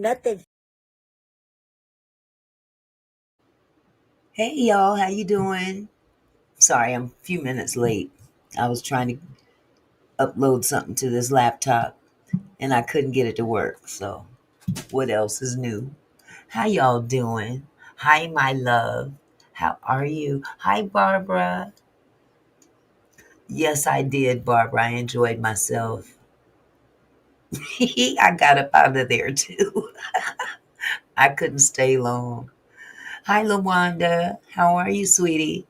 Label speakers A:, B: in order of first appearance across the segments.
A: Nothing.
B: Hey y'all, how you doing? Sorry, I'm a few minutes late. I was trying to upload something to this laptop and I couldn't get it to work. So, what else is new? How y'all doing? Hi, my love. How are you? Hi, Barbara. Yes, I did, Barbara. I enjoyed myself. I got up out of there too. I couldn't stay long. Hi, Lawanda. How are you, sweetie?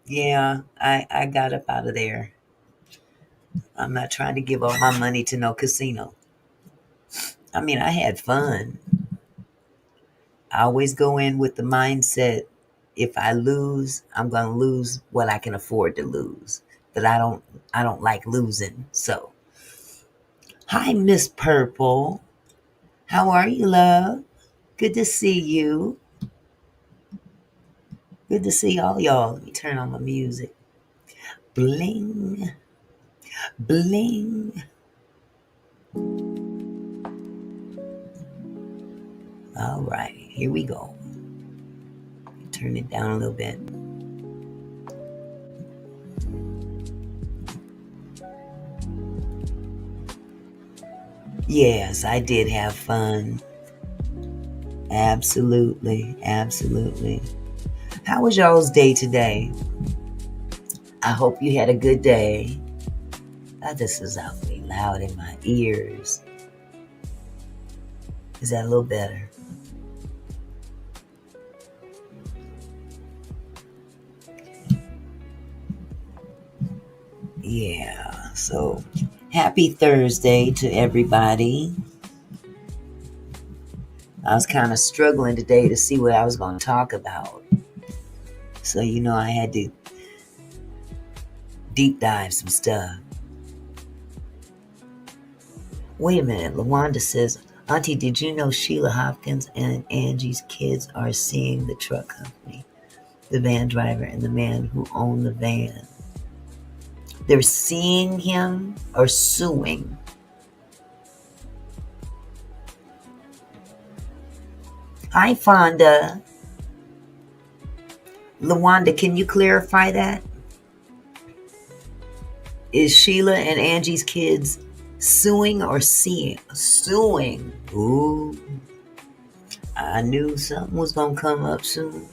B: Yeah, I got up out of there. I'm not trying to give all my money to no casino. I mean, I had fun. I always go in with the mindset if I lose, I'm going to lose what I can afford to lose. But I don't like losing. So, hi Miss Purple. How are you, love? Good to see you. Good to see all y'all. Let me turn on my music. Bling, bling. All right, here we go. Turn it down a little bit. Yes, I did have fun. Absolutely. Absolutely. How was y'all's day today? I hope you had a good day. This is awfully loud in my ears. Is that a little better? Yeah. So, happy Thursday to everybody. I was kind of struggling today to see what I was going to talk about. So, I had to deep dive some stuff. Wait a minute. LaWanda says, Auntie, did you know Sheila Hopkins and Angie's kids are seeing the truck company, the van driver, and the man who owned the van? They're seeing him or suing? Hi, Fonda. LaWanda, can you clarify that? Is Sheila and Angie's kids suing or seeing? Suing. Ooh. I knew something was going to come up soon.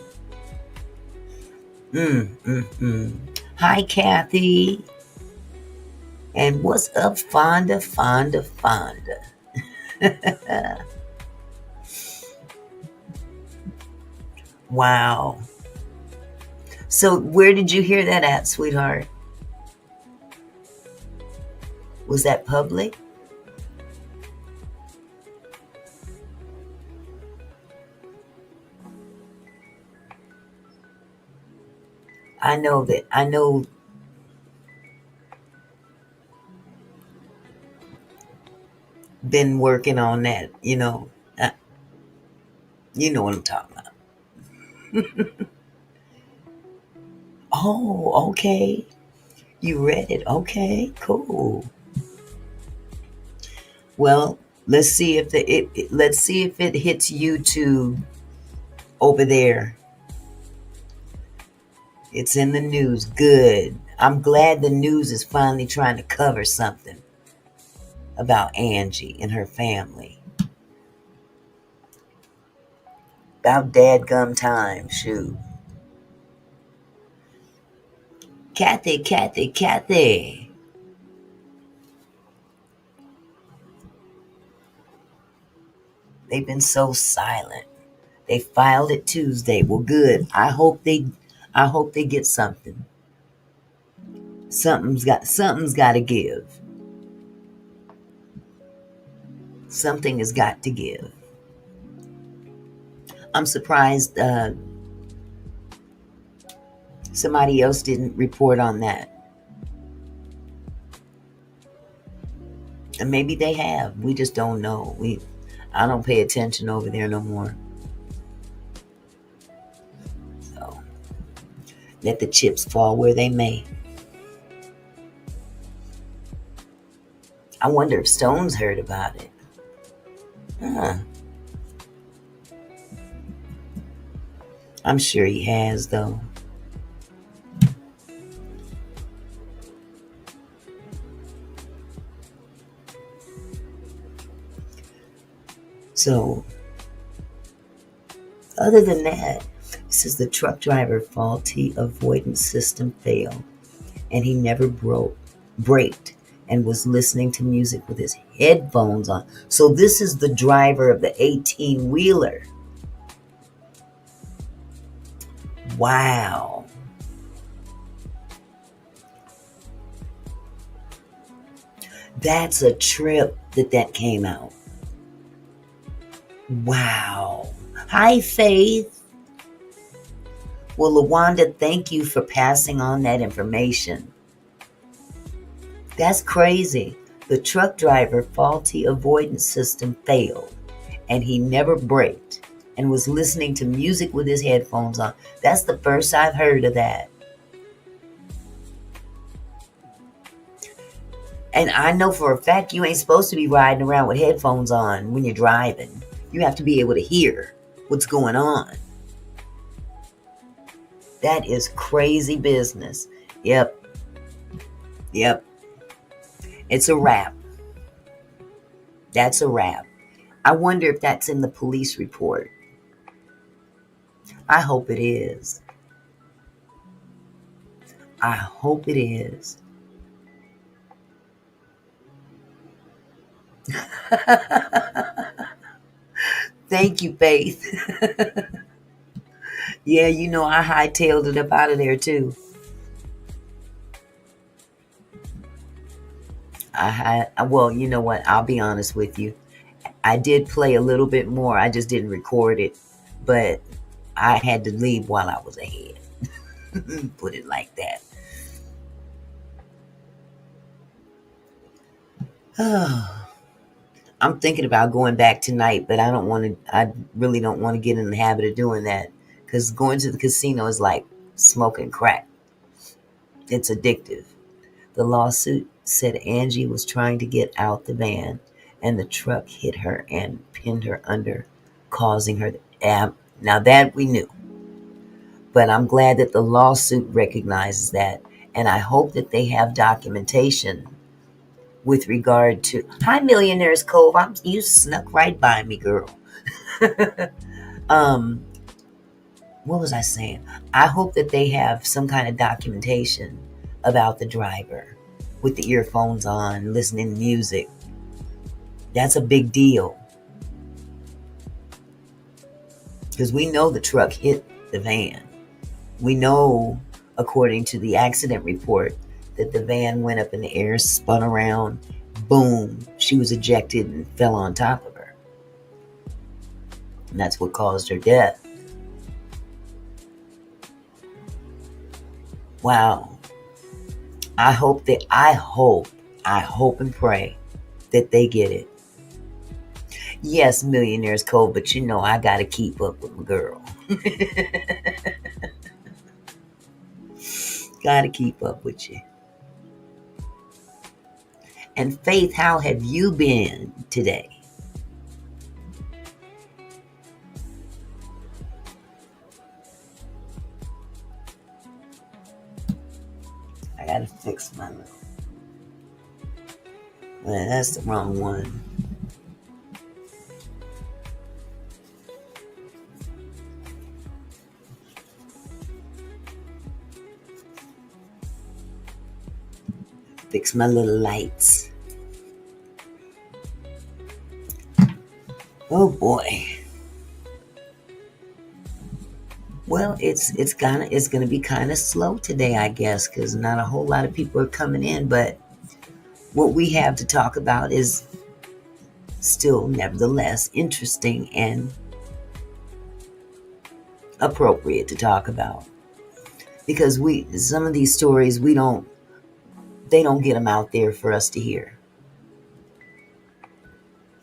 B: Hi, Kathy. And what's up, Fonda? Wow. So where did you hear that at, sweetheart? Was that public? I know been working on that, you know what I'm talking about. Oh, okay. You read it. Okay, cool. Well, let's see if let's see if it hits YouTube over there. It's in the news. Good. I'm glad the news is finally trying to cover something about Angie and her family. About dadgum time, shoot. Kathy. They've been so silent. They filed it Tuesday. Well, good. I hope they get something. Something's got to give. Something has got to give. I'm surprised somebody else didn't report on that. And maybe they have. We just don't know. I don't pay attention over there no more. So let the chips fall where they may. I wonder if Stone's heard about it. Huh. I'm sure he has, though. So, other than that, it says the truck driver faulty avoidance system failed, and he never braked and was listening to music with his headphones on. So this is the driver of the 18 wheeler. Wow. That's a trip that came out. Wow. Hi, Faith. Well, LaWanda, thank you for passing on that information. That's crazy. The truck driver faulty avoidance system failed, and he never braked and was listening to music with his headphones on. That's the first I've heard of that. And I know for a fact you ain't supposed to be riding around with headphones on when you're driving. You have to be able to hear what's going on. That is crazy business. Yep. It's a wrap. That's a wrap. I wonder if that's in the police report. I hope it is. I hope it is. Thank you, Faith. Yeah, you know I hightailed it up out of there too. Well, you know what? I'll be honest with you. I did play a little bit more. I just didn't record it, but I had to leave while I was ahead. Put it like that. I'm thinking about going back tonight, but I don't want to. I really don't want to get in the habit of doing that because going to the casino is like smoking crack. It's addictive. The lawsuit said Angie was trying to get out the van, and the truck hit her and pinned her under, causing her to. Now that we knew, but I'm glad that the lawsuit recognizes that, and I hope that they have documentation with regard to. Hi, Millionaires Cove. You snuck right by me, girl. um, what was I saying? I hope that they have some kind of documentation about the driver with the earphones on, listening to music. That's a big deal. Because we know the truck hit the van. We know, according to the accident report, that the van went up in the air, spun around, boom, she was ejected and fell on top of her. And that's what caused her death. Wow. I hope and pray that they get it. Yes, Millionaires Cove, but you know I gotta keep up with my girl. Gotta keep up with you. And Faith, how have you been today? I gotta fix my little. Well, that's the wrong one. Fix my little lights. Oh boy. Well, it's gonna be kind of slow today, I guess, because not a whole lot of people are coming in. But what we have to talk about is still, nevertheless, interesting and appropriate to talk about, because some of these stories they don't get them out there for us to hear.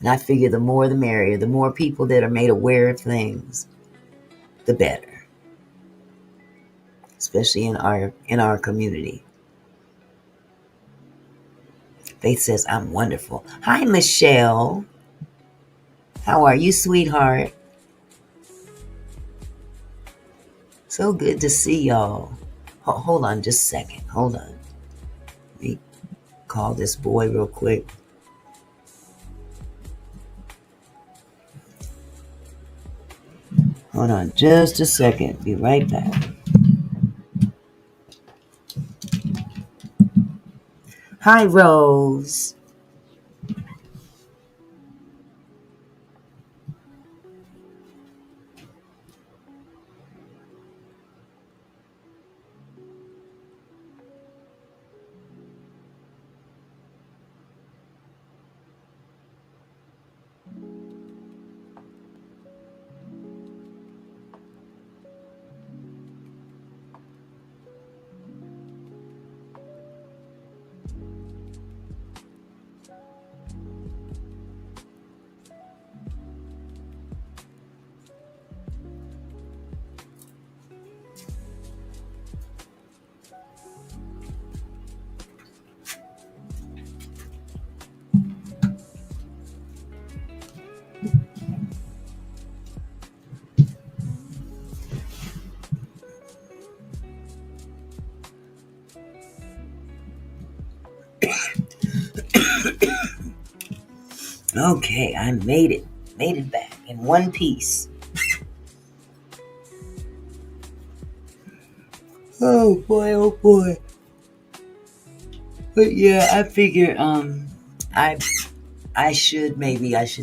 B: And I figure the more the merrier. The more people that are made aware of things, the better. Especially in our community. Faith says, I'm wonderful. Hi, Michelle. How are you, sweetheart? So good to see y'all. Hold on just a second. Hold on. Let me call this boy real quick. Hold on just a second. Be right back. Hi, Rose. Okay, I made it. Made it back in one piece. Oh boy, oh boy. But yeah, I figure I I should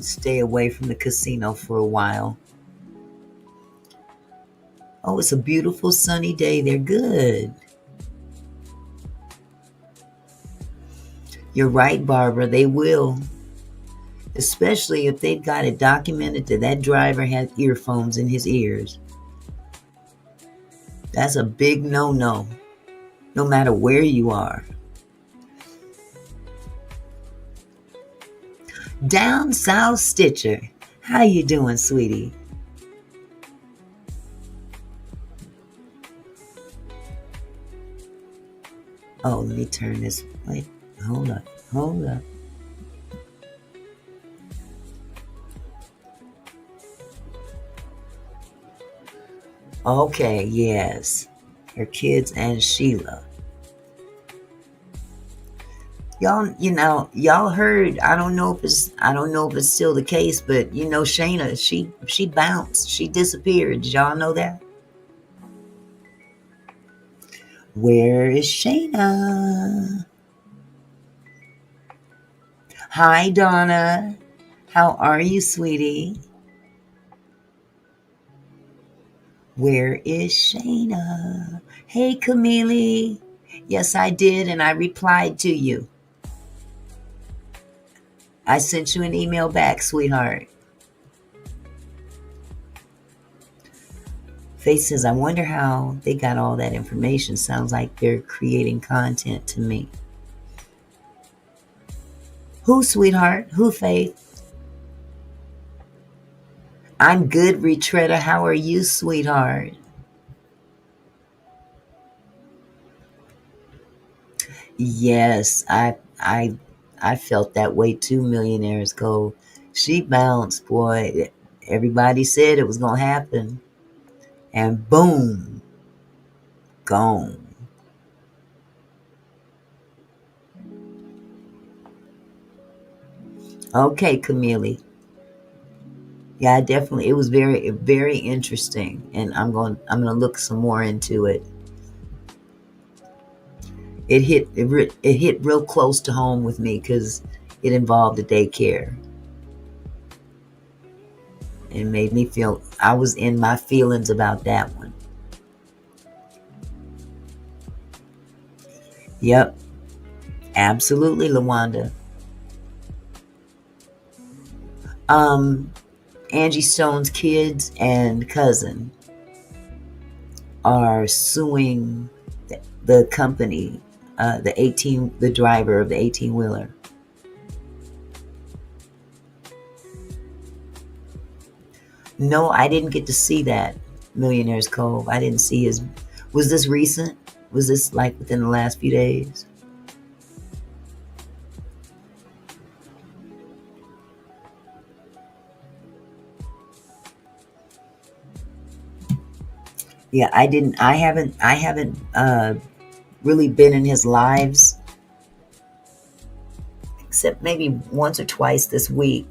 B: stay away from the casino for a while. Oh, it's a beautiful sunny day. They're good. You're right, Barbara. They will. Especially if they've got it documented that that driver has earphones in his ears. That's a big no-no, no matter where you are. Down South Stitcher. How you doing, sweetie? Oh, let me turn this. Wait, hold up. Hold up. Okay, yes. Her kids and Sheila. Y'all heard, I don't know if it's still the case, but Shayna, she bounced. She disappeared. Did y'all know that? Where is Shayna? Hi, Donna. How are you, sweetie? Where is Shayna? Hey, Camille. Yes, I did, and I replied to you. I sent you an email back, sweetheart. Faith says, I wonder how they got all that information. Sounds like they're creating content to me. Who, sweetheart? Who, Faith? I'm good, Retretta. How are you, sweetheart? Yes, I felt that way too, Millionaires Cove. She bounced, boy. Everybody said it was gonna happen. And boom, gone. Okay, Camille. Yeah, definitely. It was very, very interesting, and I'm gonna look some more into it. It hit real close to home with me because it involved a daycare. It made me feel I was in my feelings about that one. Yep, absolutely, Lawanda. Um, Angie Stone's kids and cousin are suing the company, the driver of the 18-wheeler. No, I didn't get to see that Millionaire's Cove. I didn't see his. Was this recent? Was this like within the last few days? Yeah, I haven't really been in his lives except maybe once or twice this week.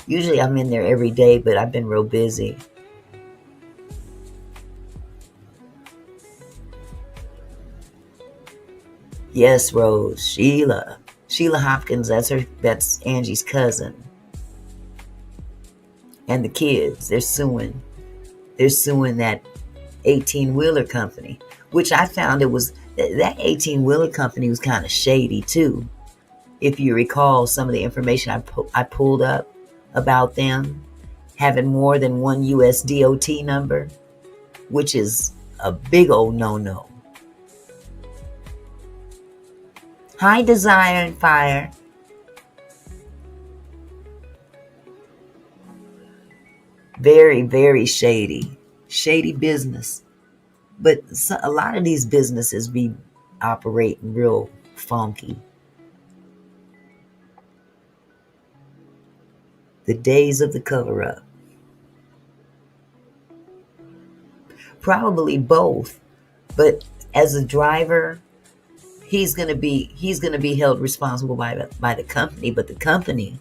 B: Usually I'm in there every day, but I've been real busy. Yes, Rose, Sheila Hopkins. That's Angie's cousin, and the kids. They're suing that 18 wheeler company, which I found it was that 18 wheeler company was kind of shady too. If you recall some of the information I pulled up about them having more than one US DOT number, which is a big old no. Hi, Desire and Fire. Very, very shady. Shady business. But a lot of these businesses be operating real funky. The days of the cover up. Probably both. But as a driver, he's gonna be held responsible by the company. But the company,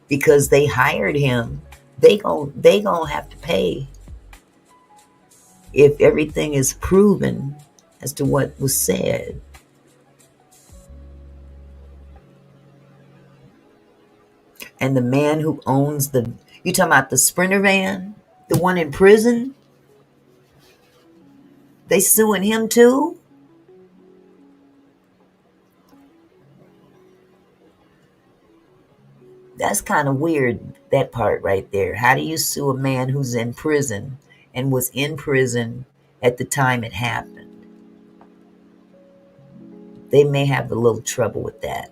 B: because they hired him, they gonna have to pay if everything is proven as to what was said. And the man who owns you talking about the Sprinter van, the one in prison, they suing him too. That's kind of weird, that part right there. How do you sue a man who's in prison and was in prison at the time it happened? They may have a little trouble with that.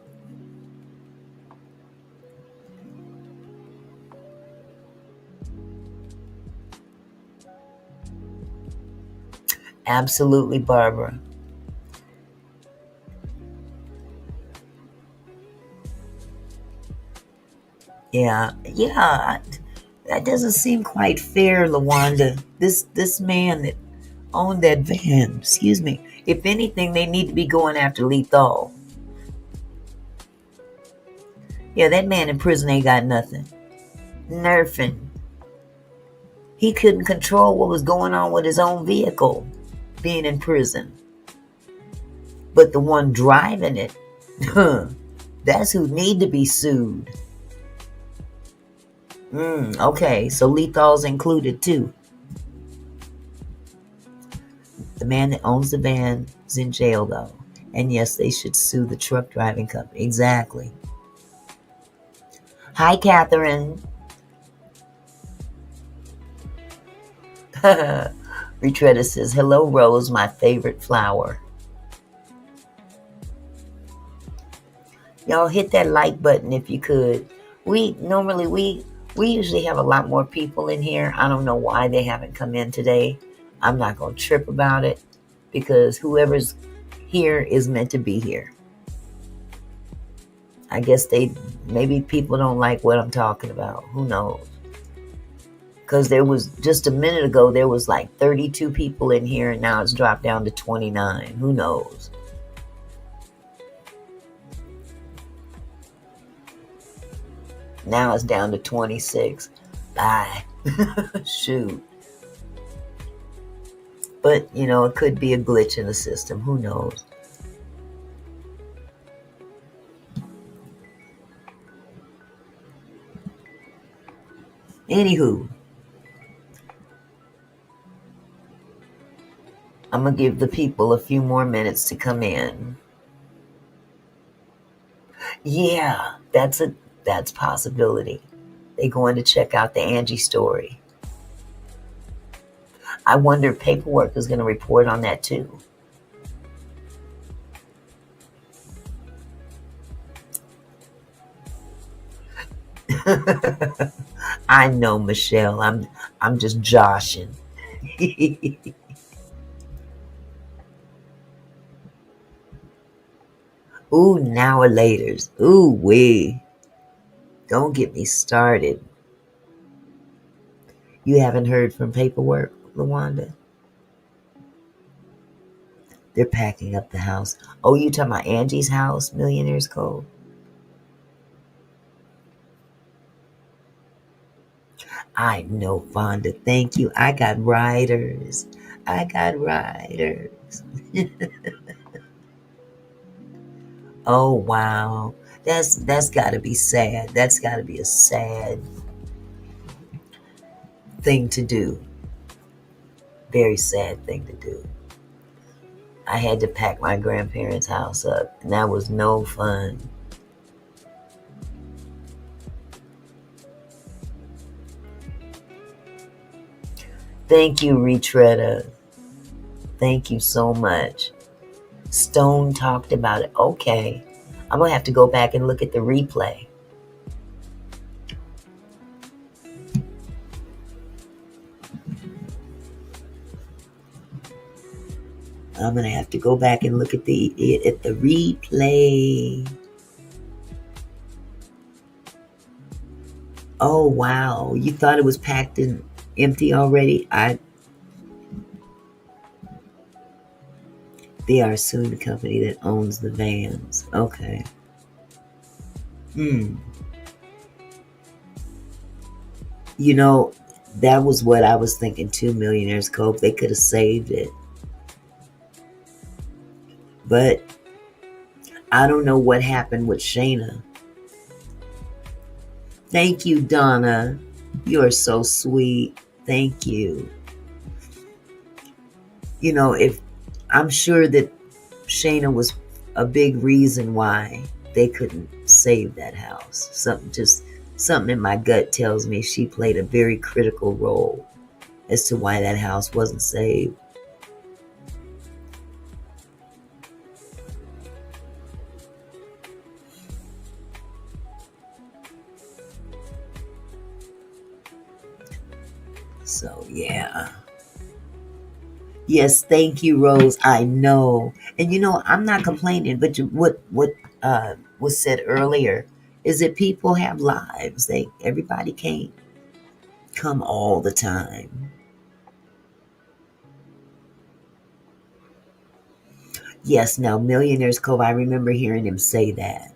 B: Absolutely, Barbara. Yeah. That doesn't seem quite fair, Lawanda. This man that owned that van, excuse me. If anything, they need to be going after Lethal. Yeah, that man in prison ain't got nothing. Nerfing. He couldn't control what was going on with his own vehicle, being in prison. But the one driving it, that's who need to be sued. Okay, so Lethal's included too. The man that owns the van is in jail though. And yes, they should sue the truck driving company. Exactly. Hi, Catherine. Retretta says, hello, Rose, my favorite flower. Y'all hit that like button if you could. We usually have a lot more people in here. I don't know why they haven't come in today. I'm not going to trip about it because whoever's here is meant to be here. I guess maybe people don't like what I'm talking about. Who knows? Because there was just a minute ago, there was like 32 people in here and now it's dropped down to 29. Who knows? Now it's down to 26. Bye. Shoot. But, it could be a glitch in the system. Who knows? Anywho, I'm going to give the people a few more minutes to come in. Yeah, that's possibility. They going to check out the Angie story. I wonder if paperwork is going to report on that too. I know, Michelle. I'm just joshing. Ooh, now or laters. Ooh, wee. Don't get me started. You haven't heard from paperwork, Lawanda? They're packing up the house. Oh, you talking about Angie's house, Millionaire's Cove? I know, Fonda. Thank you. I got riders. I got riders. Oh wow. That's gotta be sad. That's gotta be a sad thing to do. Very sad thing to do. I had to pack my grandparents' house up, and that was no fun. Thank you, Retretta. Thank you so much. Stone talked about it. Okay. I'm going to have to go back and look at the replay. I'm going to have to go back and look at the replay. Oh, wow. You thought it was packed and empty already? They are suing the company that owns the vans. Okay. You know, that was what I was thinking too, Millionaire's Cove. They could have saved it. But I don't know what happened with Shayna. Thank you, Donna. You are so sweet. Thank you. You know, if I'm sure that Shayna was a big reason why they couldn't save that house. Something in my gut tells me she played a very critical role as to why that house wasn't saved. So yeah. Yes, thank you, Rose. I know. And you know, I'm not complaining, but what was said earlier is that people have lives. Everybody can't come all the time. Yes, now Millionaire's Cove, I remember hearing him say that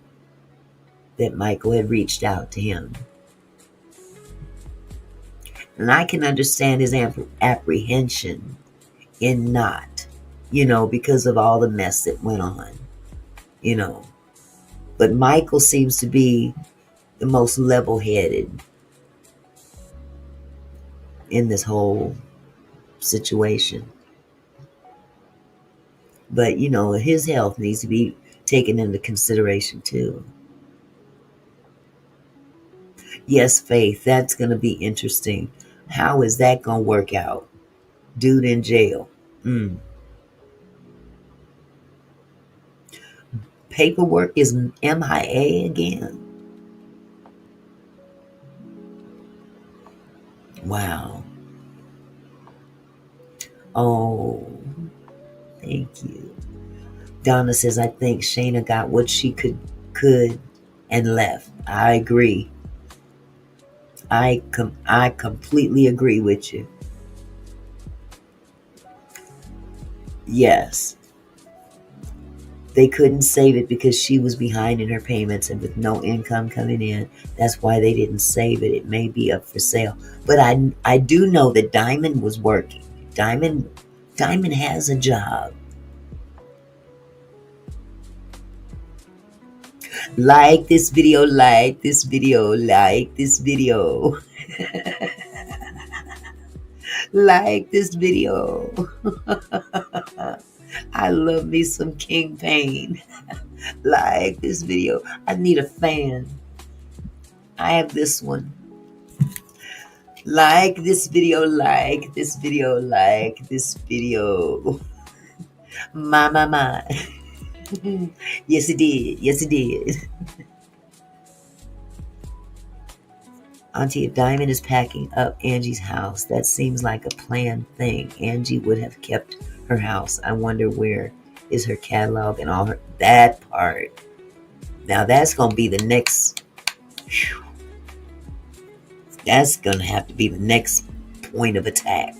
B: Michael had reached out to him. And I can understand his apprehension in not, because of all the mess that went on, But Michael seems to be the most level-headed in this whole situation. But, his health needs to be taken into consideration too. Yes, Faith, that's going to be interesting. How is that going to work out? Dude in jail. Paperwork is MIA again. Wow. Oh, thank you. Donna says, I think Shayna got what she could and left. I agree. I completely agree with you. Yes. They couldn't save it because she was behind in her payments and with no income coming in. That's why they didn't save it. It may be up for sale. But I do know that Diamond was working. Diamond has a job. Like this video, like this video, like this video. Like this video. I love me some King Pain. Like this video. I need a fan. I have this one. Like this video, like this video, like this video. My. Yes, it did. Yes, it did. Auntie, if Diamond is packing up Angie's house, that seems like a planned thing. Angie would have kept her house. I wonder where is her catalog and all that part. Now that's going to be the next, that's going to have to be the next point of attack.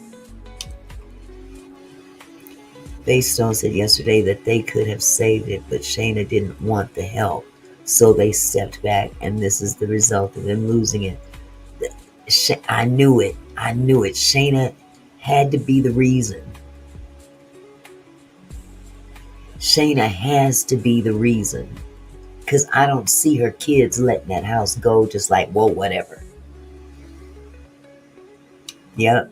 B: Baystone said yesterday that they could have saved it, but Shayna didn't want the help. So they stepped back, and this is the result of them losing it. I knew it. I knew it. Shayna had to be the reason. Shayna has to be the reason. Because I don't see her kids letting that house go just like, whoa, whatever. Yep.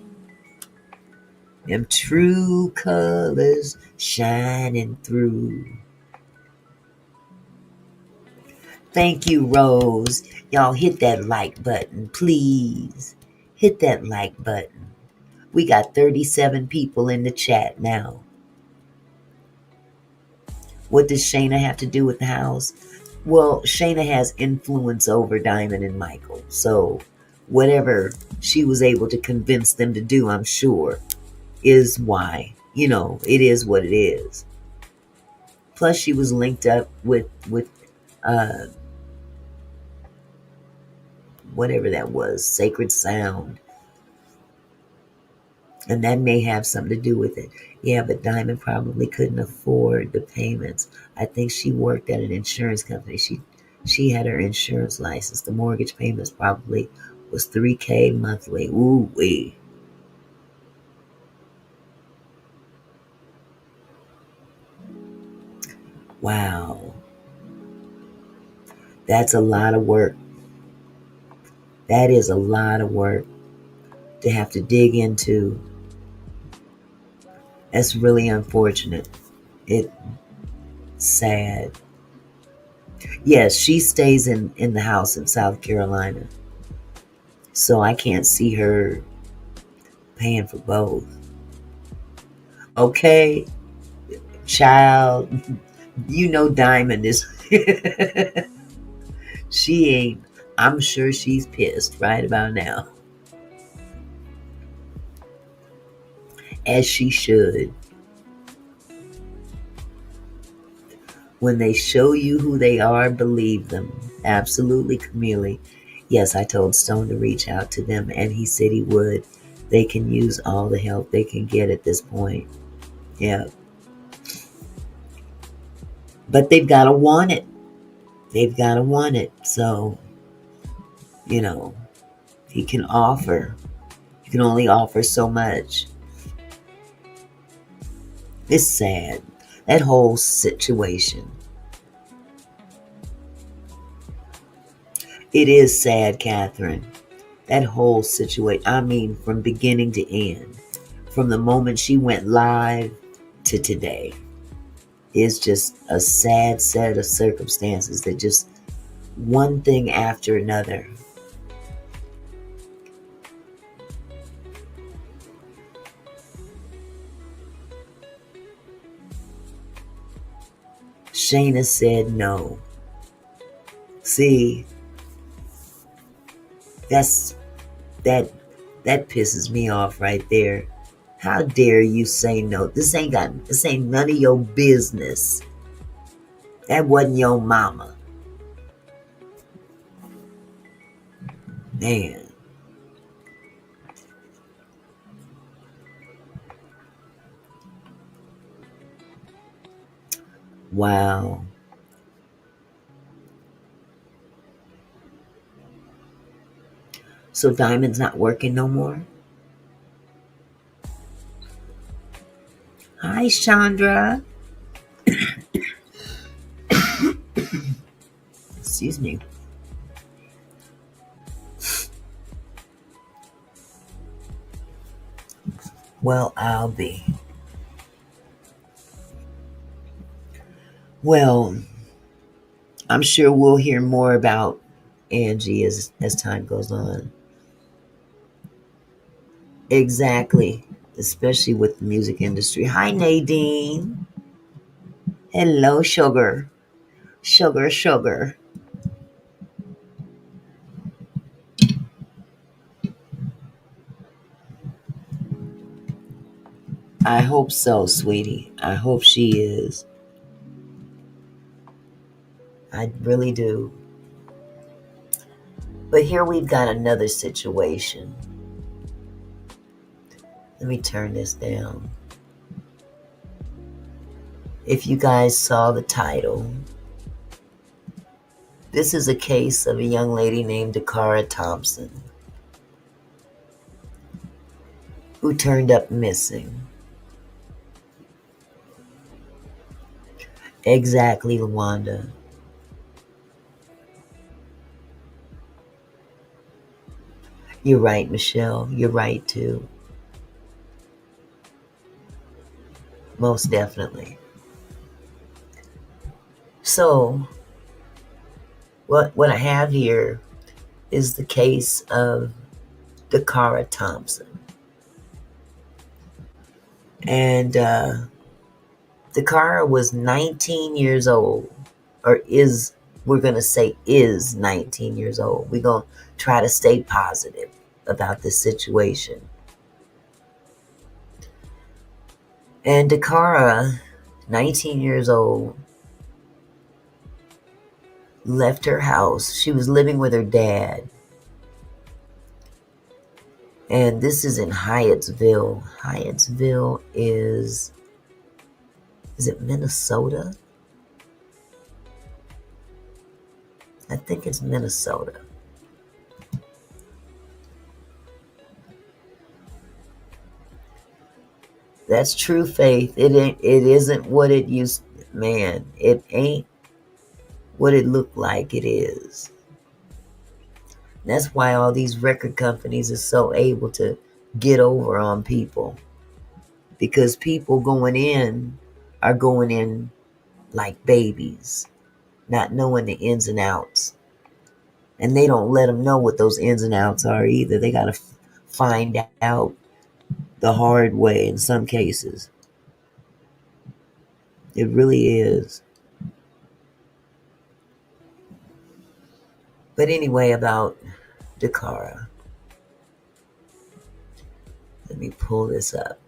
B: Them true colors shining through. Thank you, Rose. Y'all hit that like button, please. Hit that like button. We got 37 people in the chat now. What does Shayna have to do with the house? Well, Shayna has influence over Diamond and Michael. So whatever she was able to convince them to do, I'm sure, is why. It is what it is. Plus, she was linked up with uh, whatever that was, Sacred Sound. And that may have something to do with it. Yeah, but Diamond probably couldn't afford the payments. I think she worked at an insurance company. She had her insurance license. The mortgage payments probably was $3K monthly. Ooh wee. Wow. That's a lot of work. That is a lot of work to have to dig into. That's really unfortunate. It's sad. Yes, she stays in the house in South Carolina. So I can't see her paying for both. Okay, child, Diamond is. She ain't. I'm sure she's pissed right about now. As she should. When they show you who they are, believe them. Absolutely, Camille. Yes, I told Stone to reach out to them, and he said he would. They can use all the help they can get at this point. Yeah. But they've got to want it. They've got to want it. So, he can offer. You can only offer so much. It's sad. That whole situation. It is sad, Catherine. That whole situation. I mean, from beginning to end. From the moment she went live to today. Is just a sad set of circumstances that just one thing after another. Shayna said no. See, that pisses me off right there. How dare you say no? This ain't none of your business. That wasn't your mama. Man. Wow. So Diamond's not working no more? Hi, Chandra. Excuse me. Well, I'll be. Well, I'm sure we'll hear more about Angie as time goes on. Exactly. Especially with the music industry. Hi, Nadine. Hello, sugar. Sugar, sugar. I hope so, sweetie. I hope she is. I really do. But here we've got another situation. Let me turn this down. If you guys saw the title, this is a case of a young lady named Dacara Thompson who turned up missing. Exactly, Lawanda. You're right, Michelle. You're right, too. Most definitely. So, what I have here is the case of Dacara Thompson. And Dacara was 19 years old, or we're going to say is 19 years old. We're going to try to stay positive about this situation. And Dacara, 19 years old, left her house. She was living with her dad. And this is in Hyattsville. Hyattsville is it Minnesota? I think it's Minnesota. That's true faith. It isn't what it used, man. It ain't what it looked like it is. That's why all these record companies are so able to get over on people. Because people going in are going in like babies, not knowing the ins and outs. And they don't let them know what those ins and outs are either. They got to find out the hard way in some cases. It really is. But anyway, about Dacara. Let me pull this up.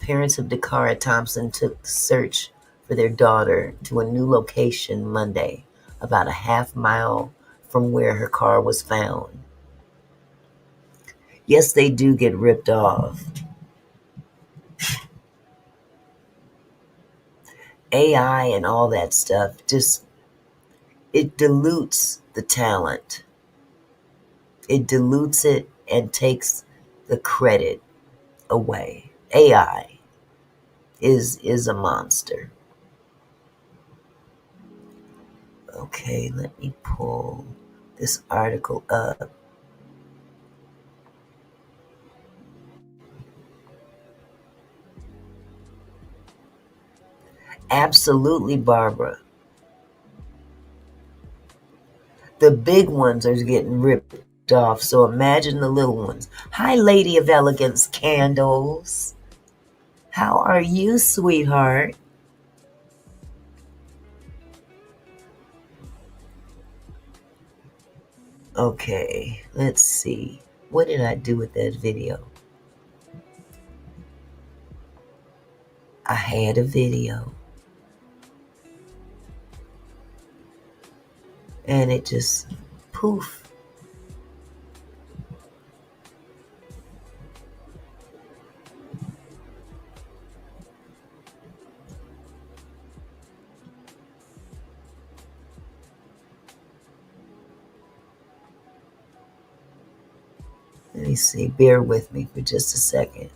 B: Parents of Dacara Thompson took the search for their daughter to a new location Monday, about a half-mile from where her car was found. Yes, they do get ripped off. AI and all that stuff, it dilutes the talent. It dilutes it and takes the credit away. AI is a monster. Okay, let me pull this article up. Absolutely, Barbara. The big ones are getting ripped off, so imagine the little ones. Hi, Lady of Elegance Candles. How are you, sweetheart? Okay, let's see. What did I do with that video? I had a video. And it just poof. Let me see. Bear with me for just a second.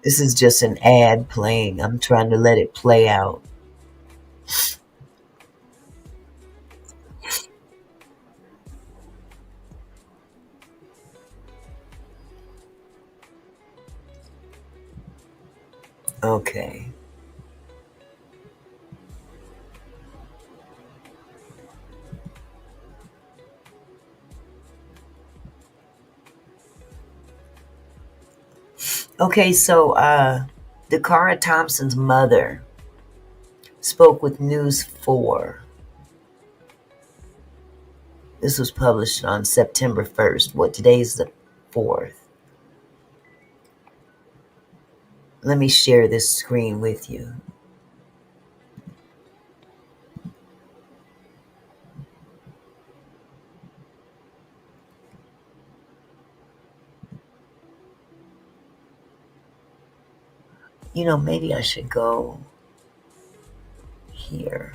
B: This is just an ad playing. I'm trying to let it play out. Okay. Okay, so Dacara Thompson's mother spoke with News 4. This was published on September 1st. Today's the 4th. Let me share this screen with you. Maybe I should go here.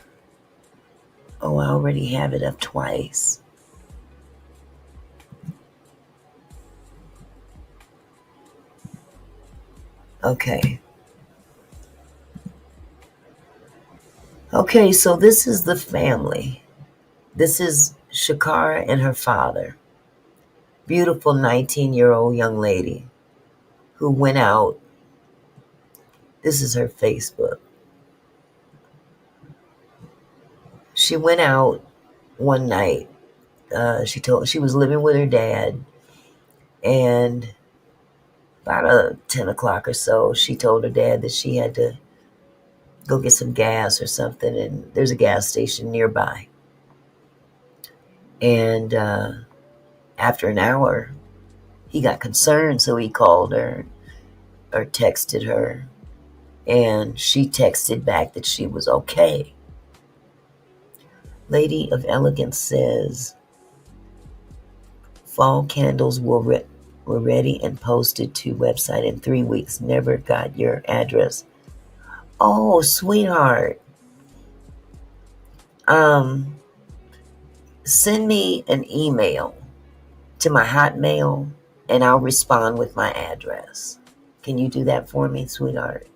B: Oh, I already have it up twice. Okay. Okay, so this is the family. This is Shakara and her father. Beautiful 19-year-old young lady who went out. This is her Facebook. She went out one night. She was living with her dad, and about 10 o'clock or so, she told her dad that she had to go get some gas or something, and there's a gas station nearby. And after an hour, he got concerned, so he called her or texted her, and she texted back that she was okay. Lady of Elegance says, fall candles were ready and posted to website in 3 weeks. Never got your address. Oh, sweetheart. Um, Send me an email to my Hotmail and I'll respond with my address. Can you do that for me, sweetheart?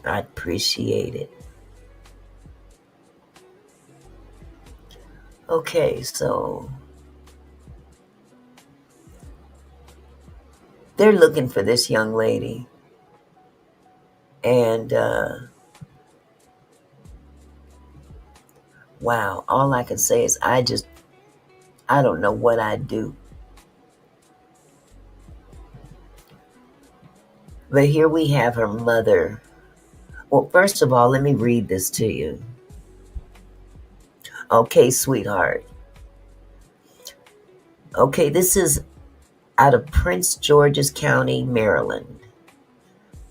B: I'd appreciate it. Okay, so they're looking for this young lady. And wow, all I can say is I don't know what I'd do. But here we have her mother. Well, first of all, let me read this to you. Okay, sweetheart. Okay, this is out of Prince George's County, Maryland.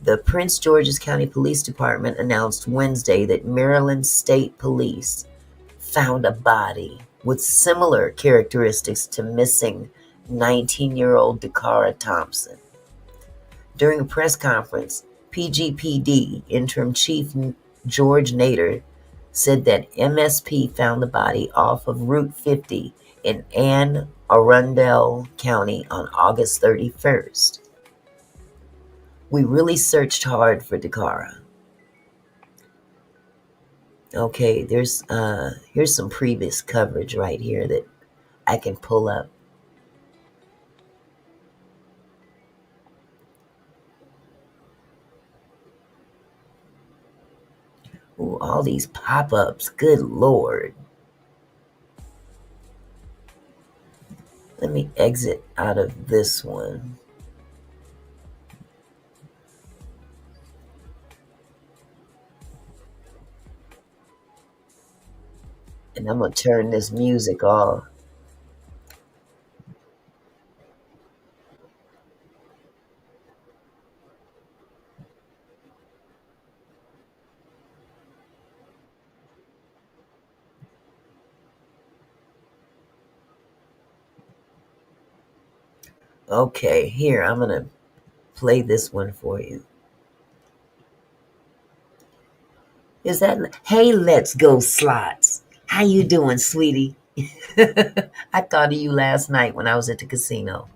B: The Prince George's County Police Department announced Wednesday that Maryland State Police found a body with similar characteristics to missing 19-year-old Dacara Thompson. During a press conference, PGPD Interim Chief George Nader said that MSP found the body off of Route 50 in Anne Arundel County on August 31st. We really searched hard for Dacara. Okay, here's some previous coverage right here that I can pull up. Ooh, all these pop-ups. Good Lord. Let me exit out of this one. And I'm going to turn this music off. Okay, here, I'm going to play this one for you. Is that, hey, let's go slots. How you doing, sweetie? I thought of you last night when I was at the casino.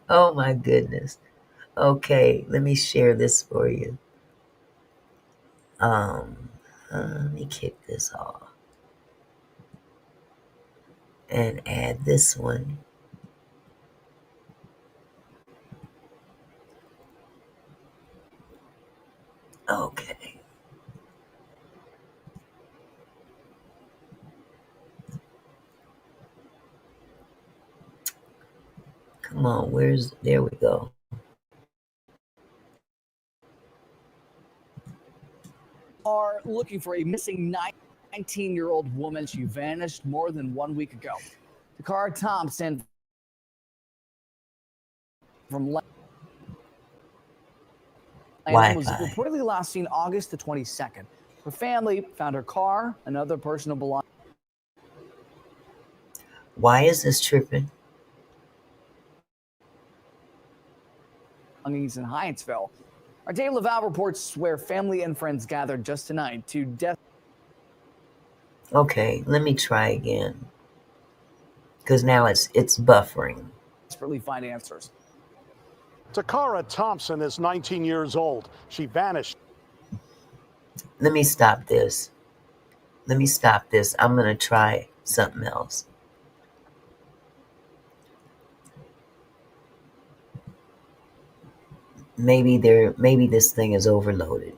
B: Oh my goodness. Okay, let me share this for you. Um, Let me kick this off and add this one. Okay. Come on, there we go.
A: Are looking for a missing 19-year-old woman. She vanished more than 1 week ago. Dacara Thompson from Lanham was
B: Wi-Fi.
A: reportedly last seen August the 22nd. Her family found her car and other personal belongings
B: Why is this tripping?
A: in Hyattsville. Our Dave Laval reports where family and friends gathered just tonight to
B: Okay, let me try again. Because now it's buffering.
A: desperately find answers.
C: Dacara Thompson is 19 years old. She vanished.
B: Let me stop this. I'm going to try something else. Maybe this thing is overloaded.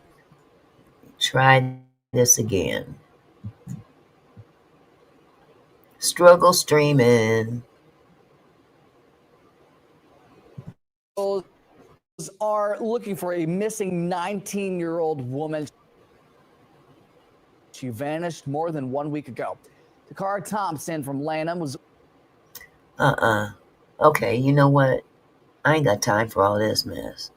B: Try this again. Struggle streaming.
A: Are looking for a missing 19-year-old woman. She vanished more than 1 week ago. Dacara Thompson from Lanham was
B: Okay, you know what? I ain't got time for all this mess.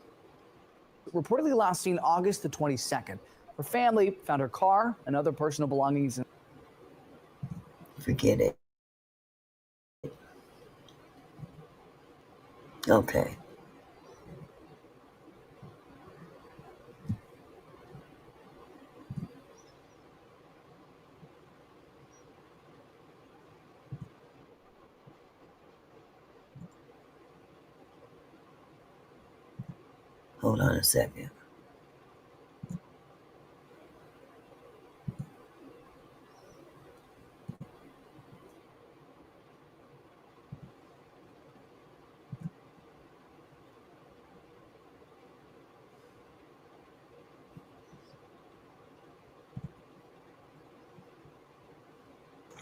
A: reportedly last seen August the 22nd. Her family found her car and other personal belongings.
B: Forget it. Okay. Hold on a second.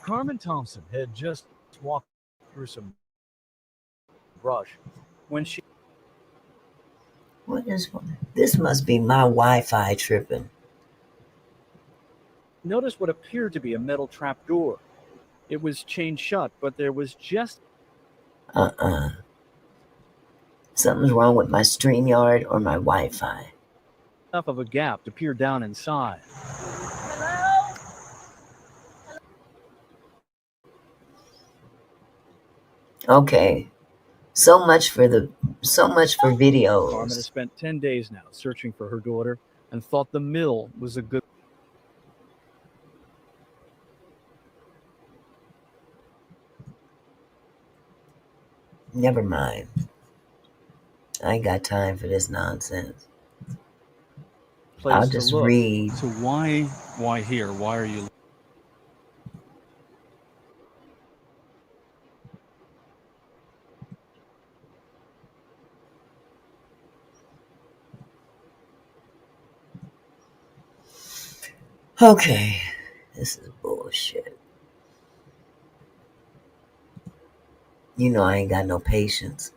D: Carmen Thompson had just walked through some brush when she
B: What is this? Must be my Wi-Fi tripping.
D: noticed what appeared to be a metal trap door. It was chained shut, but there was just
B: Something's wrong with my StreamYard or my Wi-Fi.
D: enough of a gap to peer down inside.
B: Okay. So much for
D: Carmen has
B: videos.
D: spent 10 days now searching for her daughter and thought the mill was a good.
B: Never mind. I ain't got time for this nonsense.
D: place
B: I'll
D: to
B: just
D: look.
B: read.
D: So why here? Why are you?
B: Okay. This is bullshit. You know I ain't got no patience.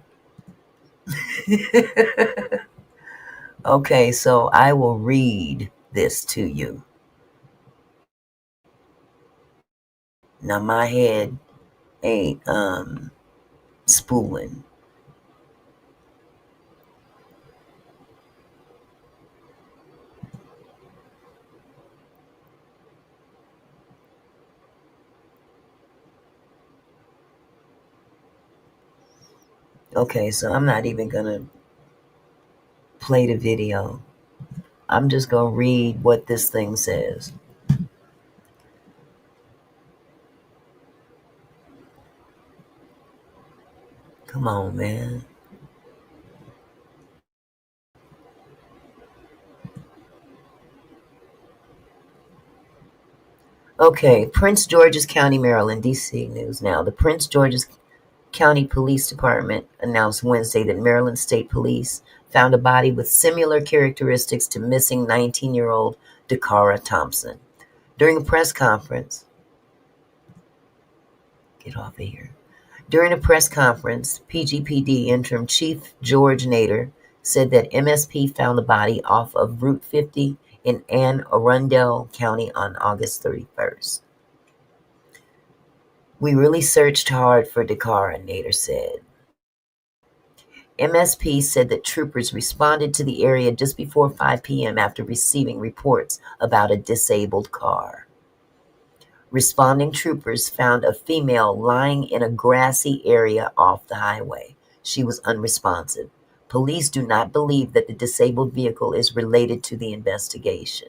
B: Okay, so I will read this to you. Now my head ain't spooling. Okay, so I'm not even gonna play the video. I'm just gonna read what this thing says. Come on, man. Okay, Prince George's County, Maryland, D.C. news now. The Prince George's County Police Department announced Wednesday that Maryland State Police found a body with similar characteristics to missing 19-year-old Dacara Thompson. During a press conference, get off of here. During a press conference, PGPD Interim Chief George Nader said that MSP found the body off of Route 50 in Anne Arundel County on August 31st. We really searched hard for Dacara, Nader said. MSP said that troopers responded to the area just before 5 p.m. after receiving reports about a disabled car. Responding troopers found a female lying in a grassy area off the highway. She was unresponsive. Police do not believe that the disabled vehicle is related to the investigation.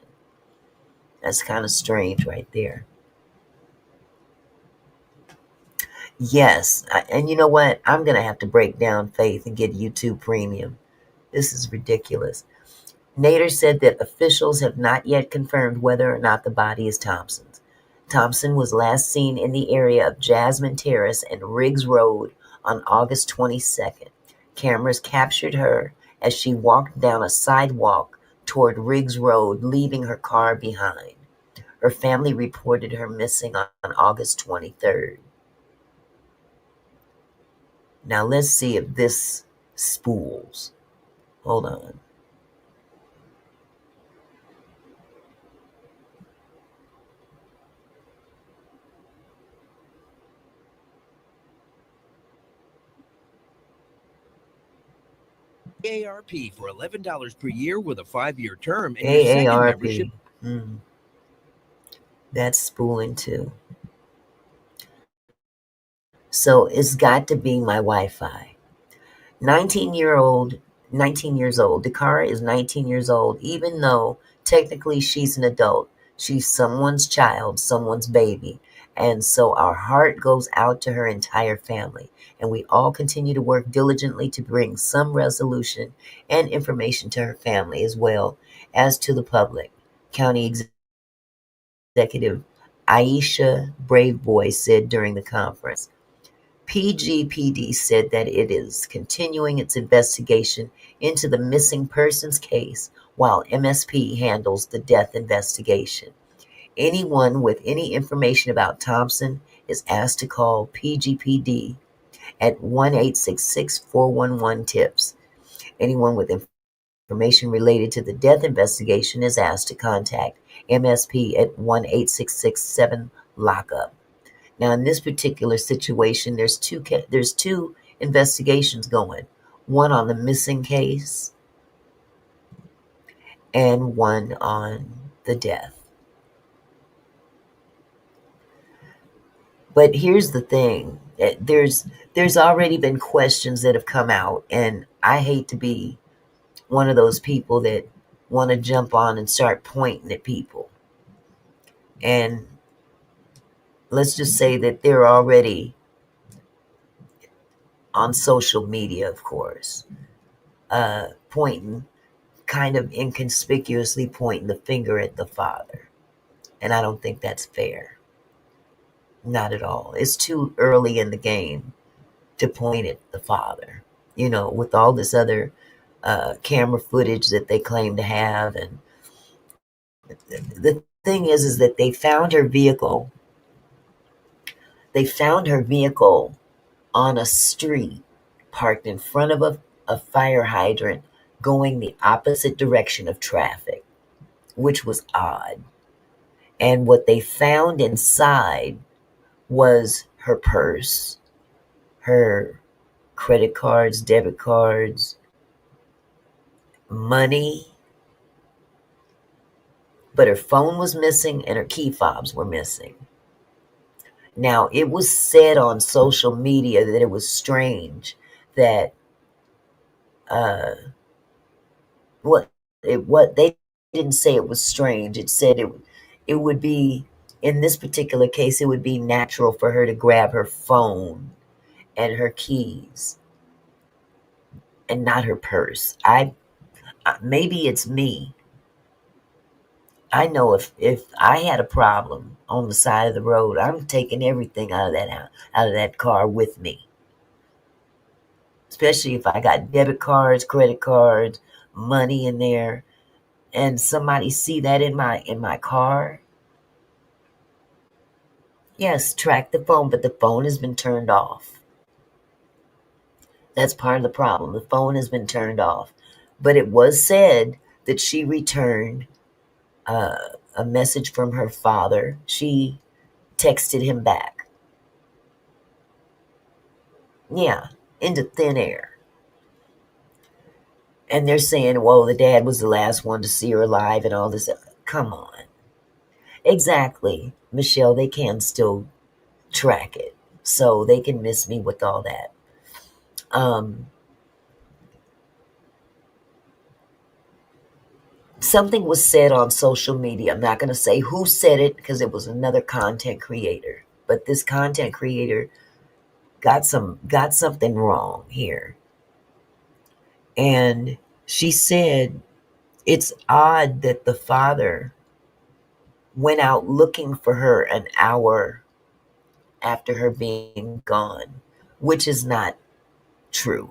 B: That's kind of strange right there. Yes, and you know what? I'm going to have to break down Faith and get YouTube Premium. This is ridiculous. Nader said that officials have not yet confirmed whether or not the body is Thompson's. Thompson was last seen in the area of Jasmine Terrace and Riggs Road on August 22nd. Cameras captured her as she walked down a sidewalk toward Riggs Road, leaving her car behind. Her family reported her missing on August 23rd. Now let's see if this spools. Hold on.
E: AARP for $11 per year with a 5-year term and your second membership.
B: AARP. That's spooling too. So it's got to be my Wi-Fi. 19 years old. Dacara is 19 years old, even though technically she's an adult. She's someone's child, someone's baby. And so our heart goes out to her entire family. And we all continue to work diligently to bring some resolution and information to her family as well as to the public. County Executive Aisha Braveboy said during the conference. PGPD said that it is continuing its investigation into the missing persons case while MSP handles the death investigation. Anyone with any information about Thompson is asked to call PGPD at 1-866-411-TIPS. Anyone with information related to the death investigation is asked to contact MSP at 1-866-7-LOCK-UP. Now, in this particular situation, there's two investigations going. One on the missing case and one on the death. But here's the thing. There's already been questions that have come out, and I hate to be one of those people that want to jump on and start pointing at people. And let's just say that they're already on social media, of course, pointing, kind of inconspicuously pointing the finger at the father. And I don't think that's fair. Not at all. It's too early in the game to point at the father, with all this other camera footage that they claim to have. And the thing is that they found her vehicle. They found her vehicle on a street parked in front of a fire hydrant going the opposite direction of traffic, which was odd. And what they found inside was her purse, her credit cards, debit cards, money, but her phone was missing and her key fobs were missing. Now, it was said on social media that it was strange that what they didn't say it was strange. It said it would be, in this particular case, it would be natural for her to grab her phone and her keys and not her purse. Maybe it's me. I know if I had a problem on the side of the road, I'm taking everything out of that car with me. Especially if I got debit cards, credit cards, money in there, and somebody see that in my car. Yes, track the phone, but the phone has been turned off. That's part of the problem. The phone has been turned off. But it was said that she returned a message from her father. She texted him back. Yeah, into thin air. And they're saying, well, the dad was the last one to see her alive and all this. Come on. Exactly, Michelle, they can still track it. So they can miss me with all that. Something was said on social media. I'm not going to say who said it because it was another content creator. But this content creator got something wrong here. And she said it's odd that the father went out looking for her an hour after her being gone, which is not true.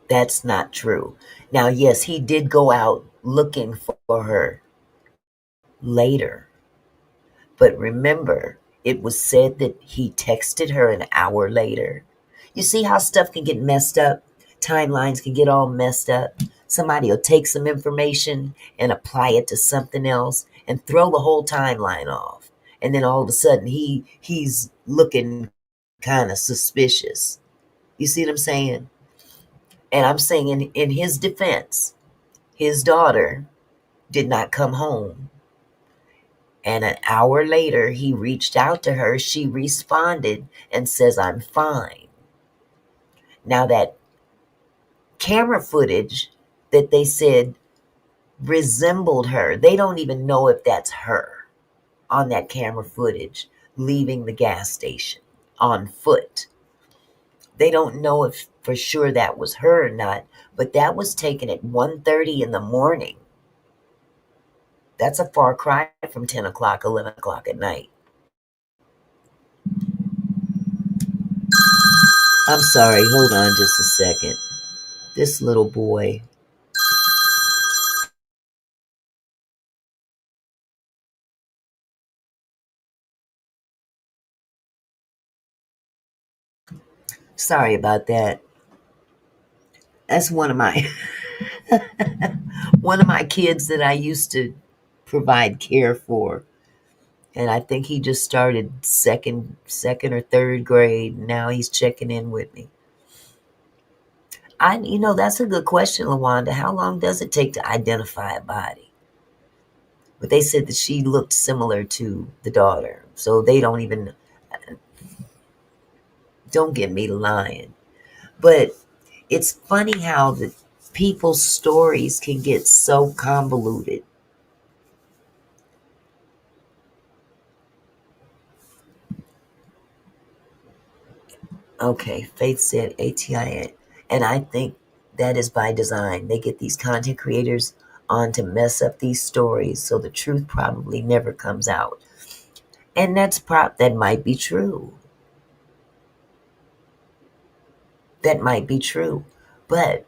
B: That's not true. Now, yes, he did go out looking for her later. But remember, it was said that he texted her an hour later. You see how stuff can get messed up? Timelines can get all messed up. Somebody will take some information and apply it to something else and throw the whole timeline off. And then all of a sudden he's looking kind of suspicious. You see what I'm saying? And I'm saying in his defense, his daughter did not come home. And an hour later, he reached out to her. She responded and says, I'm fine. Now, that camera footage that they said resembled her, they don't even know if that's her on that camera footage leaving the gas station on foot. They don't know if for sure that was her or not, but that was taken at 1:30 in the morning. That's a far cry from 10 o'clock, 11 o'clock at night. I'm sorry, hold on just a second. This little boy. Sorry about that. That's one of my one of my kids that I used to provide care for. And I think he just started second or third grade. Now he's checking in with me. That's a good question, LaWanda. How long does it take to identify a body? But they said that she looked similar to the daughter. So they don't get me lying. But it's funny how the people's stories can get so convoluted. Okay, Faith said ATIA. And I think that is by design. They get these content creators on to mess up these stories so the truth probably never comes out. And that might be true. That might be true. But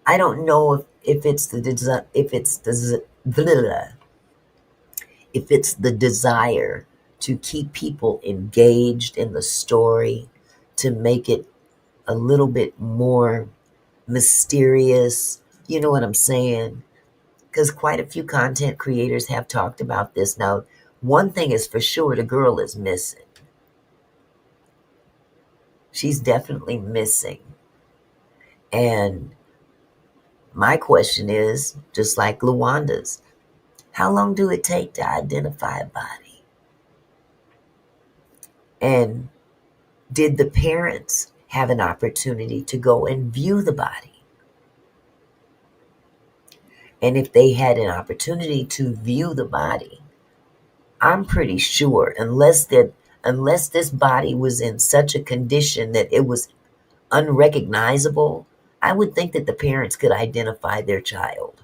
B: I don't know if it's the desire to keep people engaged in the story, to make it a little bit more mysterious. You know what I'm saying? Because quite a few content creators have talked about this. Now, one thing is for sure, the girl is missing. She's definitely missing. And my question is, just like Lawanda's, how long do it take to identify a body? And did the parents have an opportunity to go and view the body? And if they had an opportunity to view the body, I'm pretty sure, unless this body was in such a condition that it was unrecognizable, I would think that the parents could identify their child.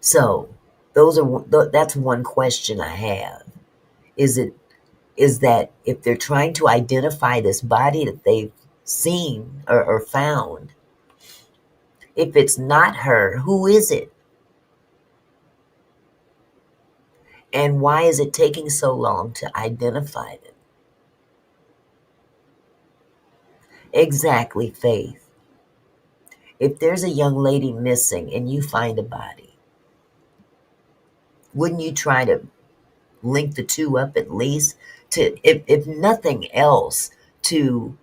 B: So that's one question I have. Is that if they're trying to identify this body that they've seen or found, if it's not her, who is it? And why is it taking so long to identify them? Exactly, Faith. If there's a young lady missing and you find a body, wouldn't you try to link the two up at least, to if nothing else, to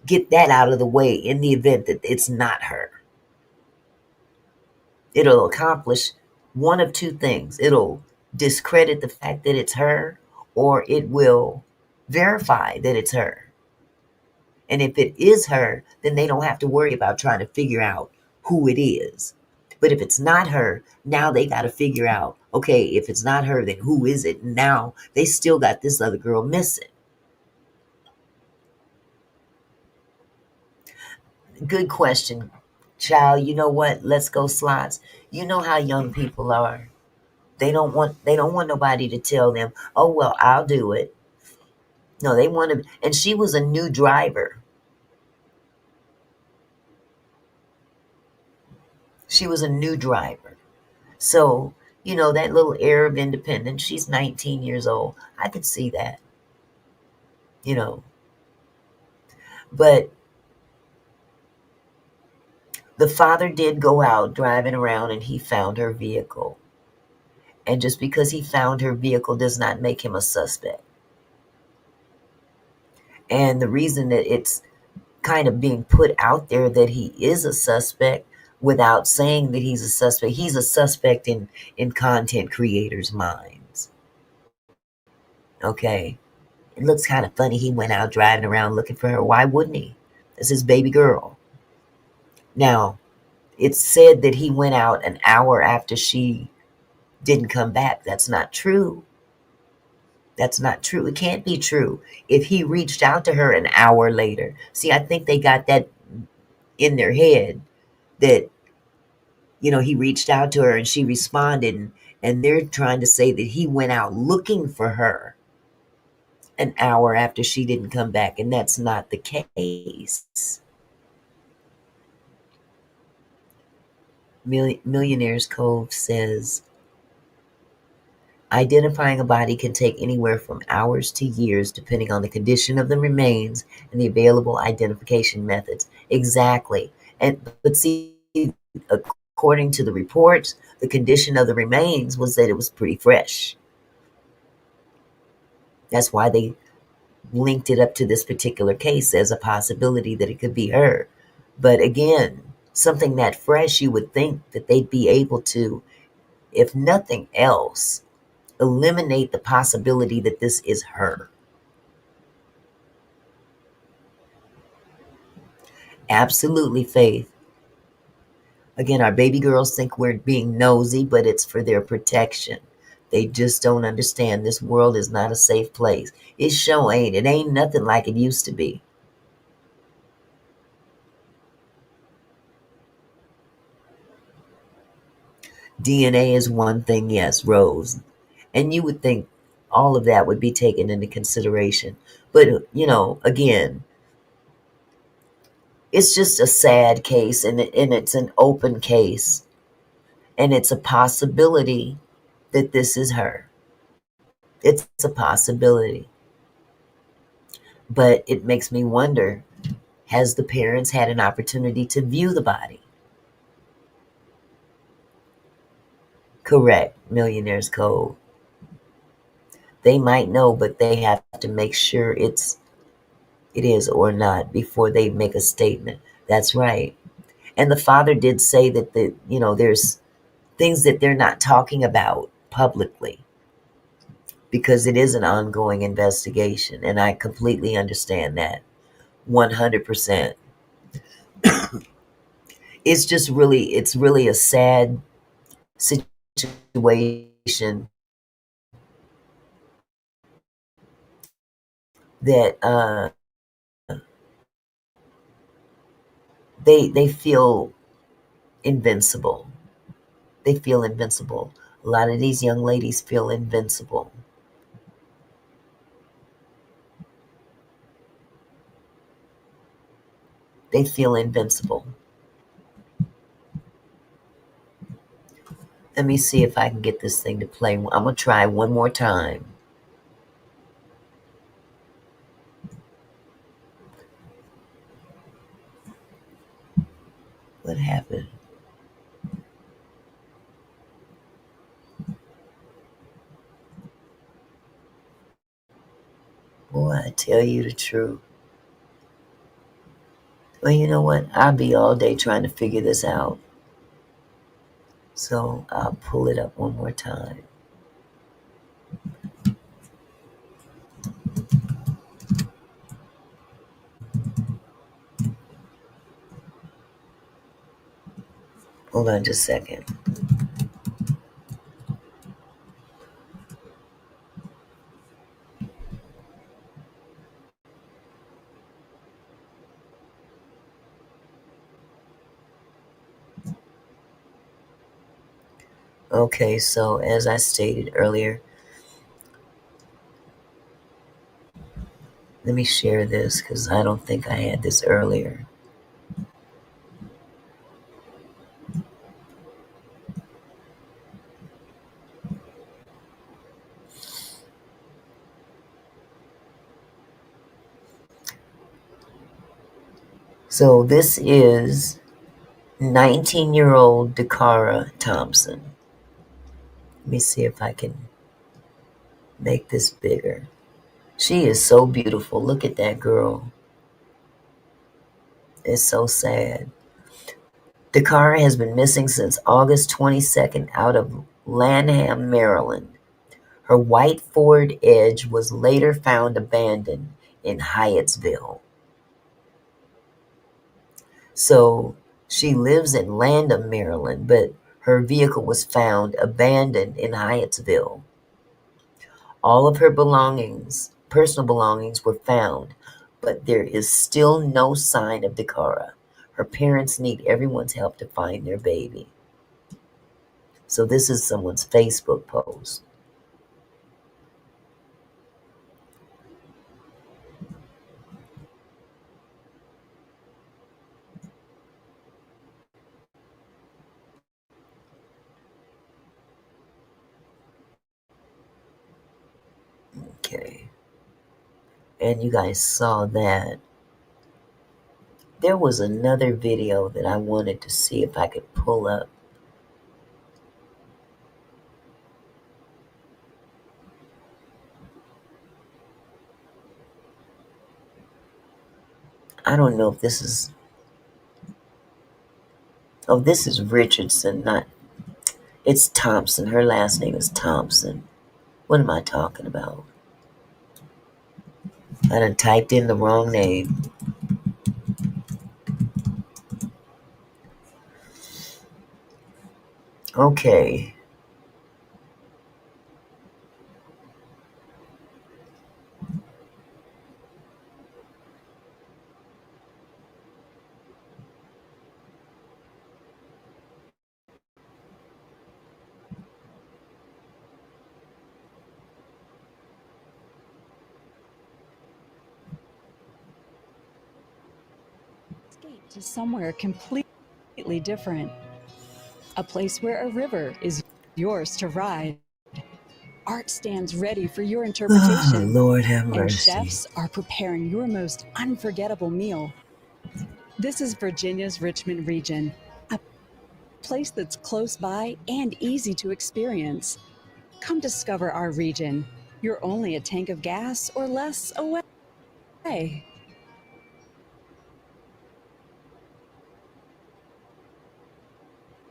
B: get that out of the way in the event that it's not her. It'll accomplish one of two things. It'll discredit the fact that it's her, or it will verify that it's her. And if it is her, then they don't have to worry about trying to figure out who it is. But if it's not her, now they got to figure out, okay, if it's not her, then who is it? Now they still got this other girl missing. Good question, child. You know what? Let's go slots. You know how young people are. They don't want nobody to tell them, oh well, I'll do it. No, they want to. And she was a new driver. She was a new driver. So, that little air of independence. She's 19 years old. I could see that. But the father did go out driving around and he found her vehicle. And just because he found her vehicle does not make him a suspect. And the reason that it's kind of being put out there that he is a suspect without saying that he's a suspect in content creators' minds. Okay. It looks kind of funny. He went out driving around looking for her. Why wouldn't he? That's his baby girl. Now, it's said that he went out an hour after she didn't come back. That's not true. That's not true. It can't be true. If he reached out to her an hour later. See, I think they got that in their head that, he reached out to her and she responded. And they're trying to say that he went out looking for her an hour after she didn't come back. And that's not the case. Millionaire's Cove says, identifying a body can take anywhere from hours to years, depending on the condition of the remains and the available identification methods. Exactly. But see, according to the reports, the condition of the remains was that it was pretty fresh. That's why they linked it up to this particular case as a possibility that it could be her. But again, something that fresh, you would think that they'd be able to, if nothing else, eliminate the possibility that this is her. Absolutely, Faith. Again, our baby girls think we're being nosy, but it's for their protection. They just don't understand this world is not a safe place. It sure ain't. It ain't nothing like it used to be. DNA is one thing, yes, Rose. And you would think all of that would be taken into consideration. But, again, it's just a sad case, and it's an open case. And it's a possibility that this is her. It's a possibility. But it makes me wonder, has the parents had an opportunity to view the body? Correct, Millionaire's Code. They might know, but they have to make sure it is or not before they make a statement. That's right. And the father did say that there's things that they're not talking about publicly because it is an ongoing investigation, and I completely understand that. 100%. It's really a sad situation that they feel invincible. They feel invincible. A lot of these young ladies feel invincible. They feel invincible. Let me see if I can get this thing to play. I'm going to try one more time. What happened? I tell you the truth. Well, you know what? I'll be all day trying to figure this out. So I'll pull it up one more time. Hold on just a second. Okay, so as I stated earlier, let me share this because I don't think I had this earlier. So this is 19-year-old Dacara Thompson. Let me see if I can make this bigger. She is so beautiful. Look at that girl. It's so sad. Dacara has been missing since August 22nd out of Lanham, Maryland. Her white Ford Edge was later found abandoned in Hyattsville. So she lives in Lanham, Maryland, but her vehicle was found abandoned in Hyattsville. All of her belongings, personal belongings, were found, but there is still no sign of Dacara. Her parents need everyone's help to find their baby. So this is someone's Facebook post. Okay. And you guys saw that. There was another video that I wanted to see if I could pull up. I don't know if this is... Oh, this is Richardson, not... It's Thompson. Her last name is Thompson. What am I talking about? I done typed in the wrong name. Okay.
F: Escape to somewhere completely different. A place where a river is yours to ride. Art stands ready for your
B: Oh,
F: interpretation.
B: Lord have
F: And
B: mercy.
F: chefs are preparing your most unforgettable meal. This is Virginia's Richmond region, a place that's close by and easy to experience. Come discover our region. You're only a tank of gas or less away.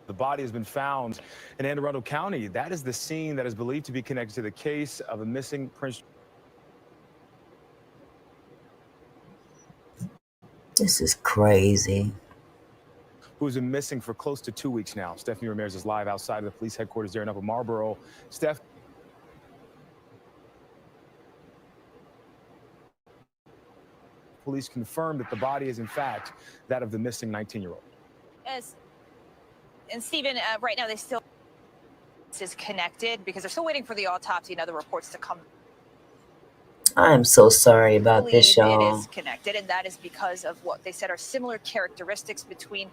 G: The body has been found in Anne Arundel County. That is the scene that is believed to be connected to the case of a missing Prince.
B: This is crazy.
G: Who's been missing for close to 2 weeks now. Stephanie Ramirez is live outside of the police headquarters there in Upper Marlboro. Steph. Police confirmed that the body is in fact that of the missing 19-year-old.
H: And Stephen, right now they still is connected because they're still waiting for the autopsy and other reports to come.
B: I'm so sorry about this,
H: It
B: y'all.
H: is connected, and that is because of what they said are similar characteristics between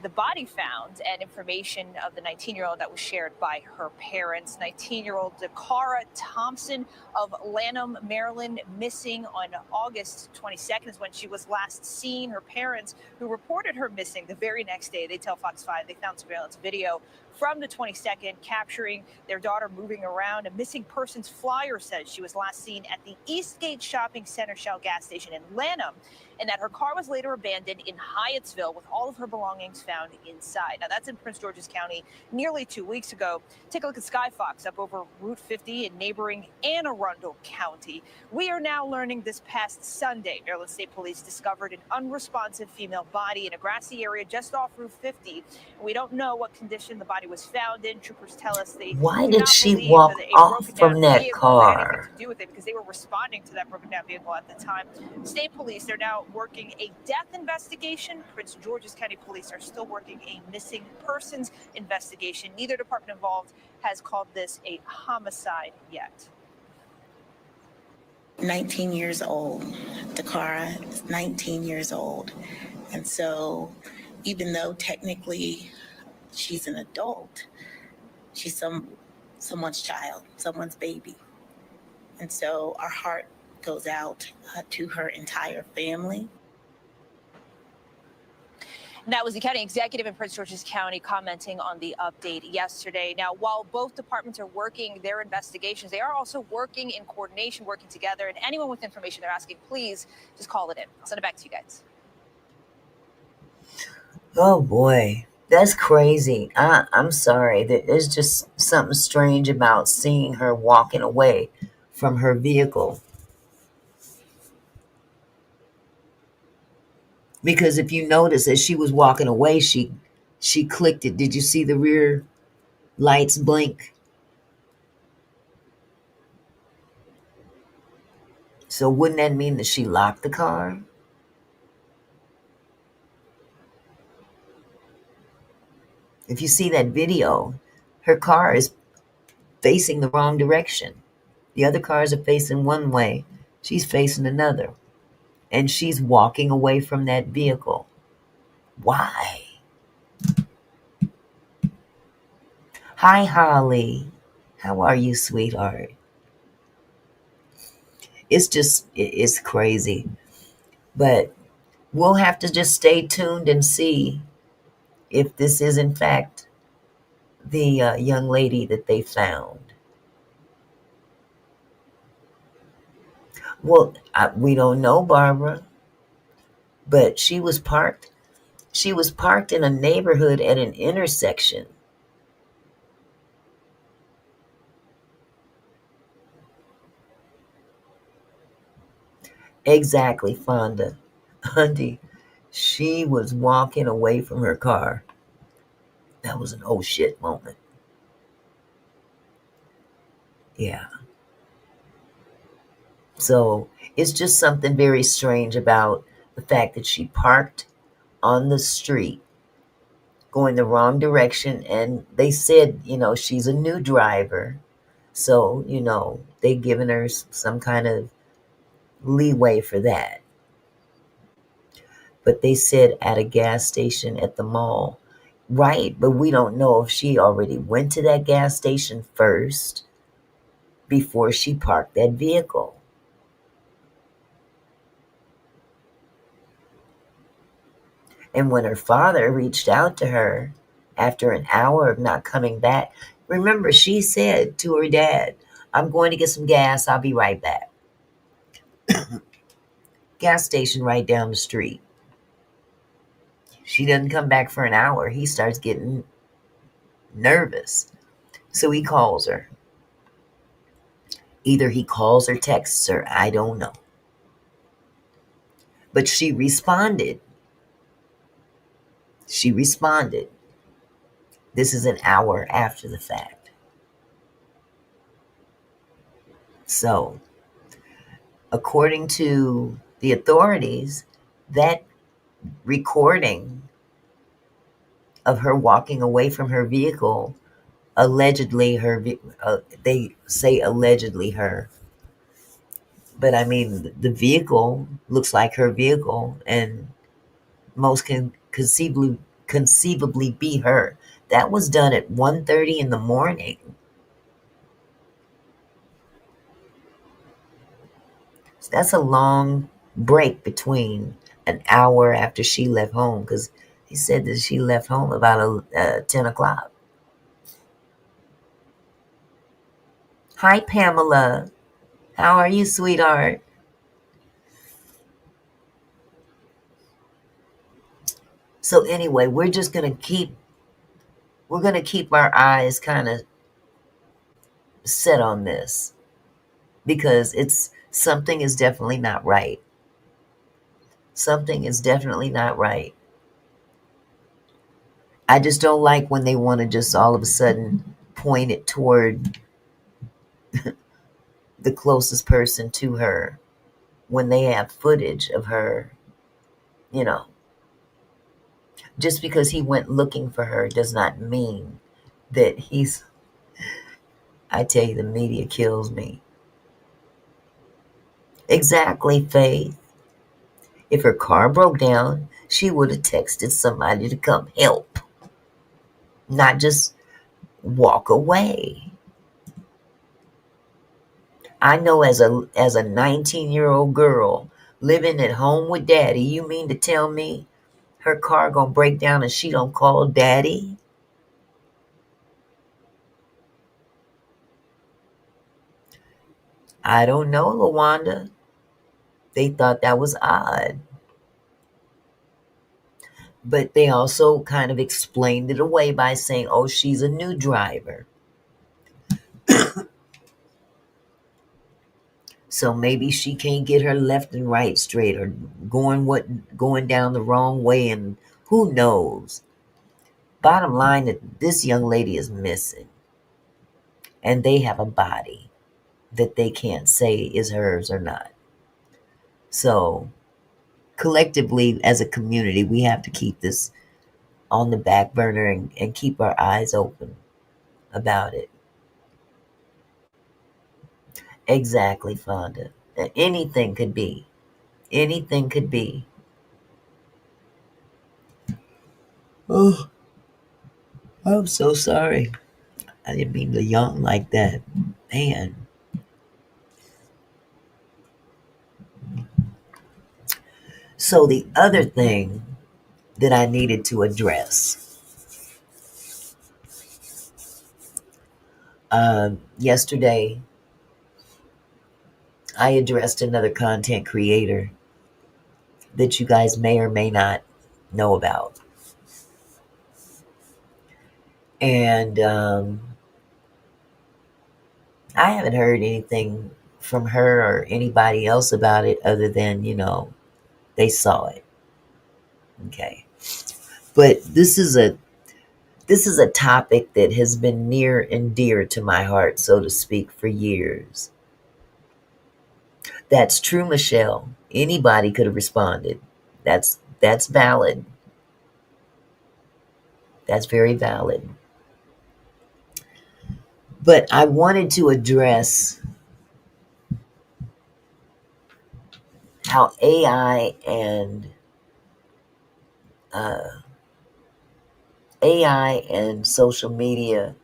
H: the body found and information of the 19-year-old that was shared by her parents. 19-year-old Dacara Thompson of Lanham, Maryland, missing on August 22nd is when she was last seen. Her parents, who reported her missing the very next day, they tell Fox 5 they found surveillance video from the 22nd, capturing their daughter moving around. A missing persons flyer says she was last seen at the Eastgate Shopping Center Shell gas station in Lanham, and that her car was later abandoned in Hyattsville with all of her belongings found inside. Now, that's in Prince George's County nearly 2 weeks ago. Take a look at Skyfox up over Route 50 in neighboring Anne Arundel County. We are now learning this past Sunday, Maryland State Police discovered an unresponsive female body in a grassy area just off Route 50. We don't know what condition the body was found in. Troopers tell us they
B: Why
H: do
B: did
H: not
B: she
H: believe
B: walk
H: that a
B: off
H: broken
B: from
H: down
B: that
H: vehicle had anything
B: car?
H: to do with it, because they were responding to that broken down vehicle at the time. State police, they're now working a death investigation. Prince George's County Police are still working a missing persons investigation. Neither department involved has called this a homicide yet.
I: 19 years old. Dacara is 19 years old. And so even though technically she's an adult, she's someone's child, someone's baby. And so our heart goes out to her entire family.
H: And that was the county executive in Prince George's County commenting on the update yesterday. Now, while both departments are working their investigations, they are also working in coordination, working together. And anyone with information they're asking, please just call it in. I'll send it back to you guys.
B: Oh boy, that's crazy. I'm sorry. There's just something strange about seeing her walking away from her vehicle. Because if you notice, as she was walking away, she clicked it. Did you see the rear lights blink? So wouldn't that mean that she locked the car? If you see that video, her car is facing the wrong direction. The other cars are facing one way. She's facing another. And she's walking away from that vehicle. Why? Hi, Holly. How are you, sweetheart? It's crazy. But we'll have to just stay tuned and see if this is, in fact, the young lady that they found. Well, we don't know, Barbara. But she was parked in a neighborhood at an intersection. Exactly, Fonda. Hundy, she was walking away from her car. That was an oh shit moment. Yeah. So it's just something very strange about the fact that she parked on the street going the wrong direction. And they said, she's a new driver. So, they given her some kind of leeway for that. But they said at a gas station at the mall. Right, but we don't know if she already went to that gas station first before she parked that vehicle. And when her father reached out to her after an hour of not coming back, remember, she said to her dad, I'm going to get some gas. I'll be right back. Gas station right down the street. She doesn't come back for an hour. He starts getting nervous. So he calls her. Either he calls or texts her. I don't know. But she responded. This is an hour after the fact. So, according to the authorities, that recording of her walking away from her vehicle, allegedly they say allegedly her, but I mean the vehicle looks like her vehicle, and most can conceivably be her. That was done at 1:30 in the morning. So that's a long break between an hour after she left home, because he said that she left home about 10 o'clock. Hi, Pamela. How are you, sweetheart? So anyway, we're gonna keep our eyes kind of set on this because it's something is definitely not right. Something is definitely not right. I just don't like when they want to just all of a sudden point it toward the closest person to her when they have footage of her, you know. Just because he went looking for her does not mean that he's, I tell you, the media kills me. Exactly, Faith. If her car broke down, she would have texted somebody to come help, not just walk away. I know as a 19-year-old girl living at home with daddy, you mean to tell me her car gonna break down and she don't call daddy? I don't know, LaWanda. They thought that was odd. But they also kind of explained it away by saying, oh, she's a new driver. So maybe she can't get her left and right straight or going down the wrong way, and who knows. Bottom line that this young lady is missing. And they have a body that they can't say is hers or not. So collectively as a community, we have to keep this on the back burner and keep our eyes open about it. Exactly, Fonda. Anything could be. Anything could be. Oh, I'm so sorry. I didn't mean to yawn like that. Man. So the other thing that I needed to address. Yesterday, I addressed another content creator that you guys may or may not know about. And I haven't heard anything from her or anybody else about it other than, they saw it. Okay. But this is a topic that has been near and dear to my heart, so to speak, for years. That's true, Michelle. Anybody could have responded. That's valid. That's very valid. But I wanted to address how uh, AI and social media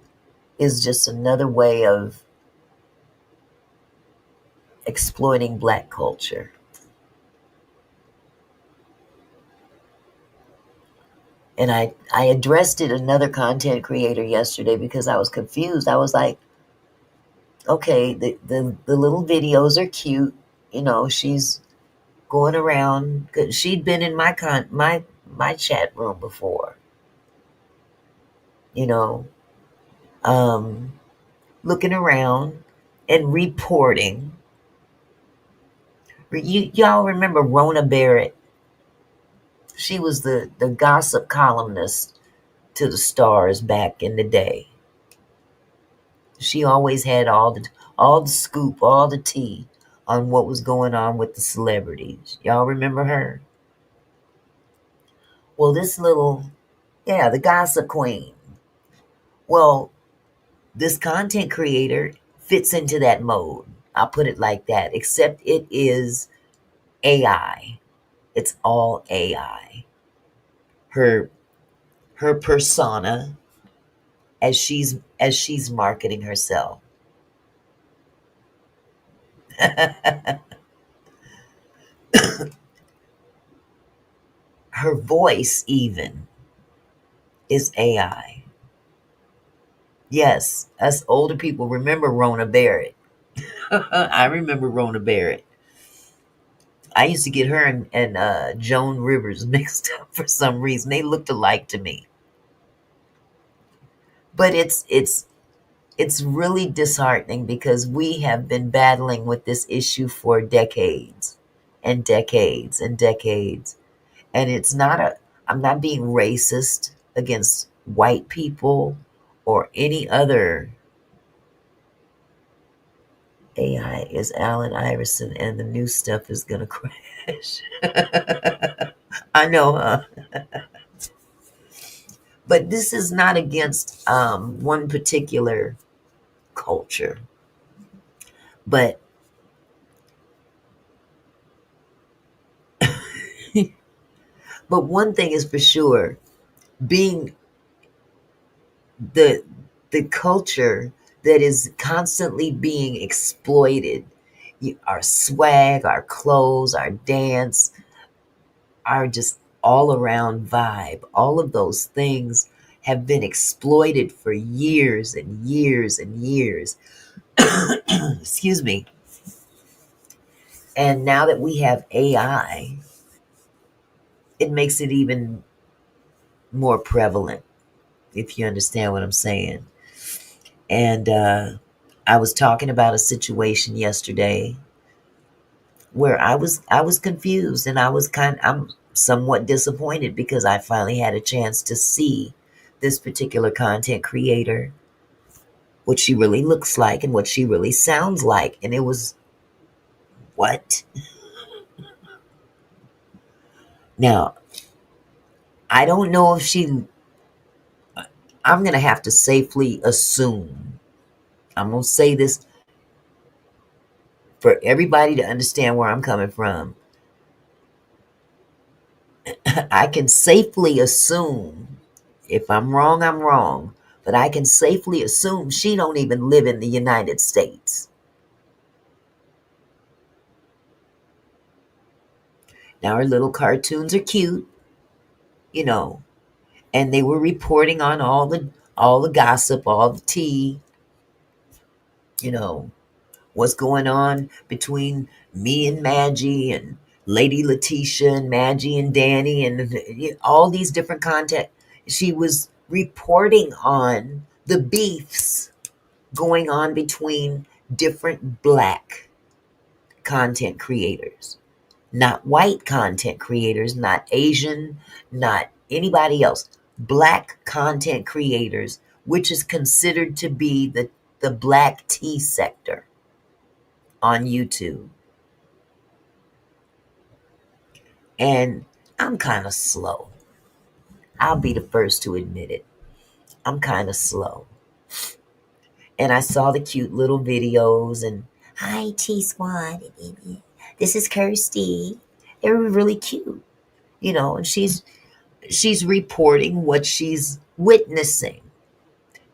B: is just another way of exploiting Black culture. And I addressed it another content creator yesterday because I was confused. I was like, okay, the little videos are cute. She's going around. She'd been in my chat room before. You know, um, looking around and reporting. Y'all remember Rona Barrett? She was the gossip columnist to the stars back in the day. She always had all the scoop, all the tea on what was going on with the celebrities. Y'all remember her? Well, the gossip queen. Well, this content creator fits into that mode. I'll put it like that, except it is AI. It's all AI. Her her persona as she's marketing herself. Her voice even is AI. Yes, us older people remember Rona Barrett. I remember Rona Barrett. I used to get her and Joan Rivers mixed up for some reason. They looked alike to me. But it's really disheartening because we have been battling with this issue for decades and decades and decades. And it's not I'm not being racist against white people or any other. AI is Allen Iverson and the new stuff is gonna crash. I know, huh? But this is not against one particular culture. But but one thing is for sure, being the culture that is constantly being exploited, our swag, our clothes, our dance, our just all around vibe, all of those things have been exploited for years and years and years. Excuse me. And now that we have AI, it makes it even more prevalent, if you understand what I'm saying. And I was talking about a situation yesterday where I was confused, and I'm somewhat disappointed because I finally had a chance to see this particular content creator, what she really looks like and what she really sounds like. And it was, what? Now, I don't know if I'm going to have to safely assume, I'm going to say this for everybody to understand where I'm coming from. I can safely assume, if I'm wrong, but I can safely assume she don't even live in the United States. Now her little cartoons are cute, you know, and they were reporting on all the gossip, all the tea, you know, what's going on between me and Maggie and Lady Letitia and Maggie and Danny and all these different content. She was reporting on the beefs going on between different black content creators, not white content creators, not Asian, not anybody else. Black content creators, which is considered to be the black tea sector on YouTube. And I'm kind of slow. I'll be the first to admit it. I'm kind of slow. And I saw the cute little videos and, hi, T Squad. This is Kirsty. They were really cute, you know, and she's reporting what she's witnessing.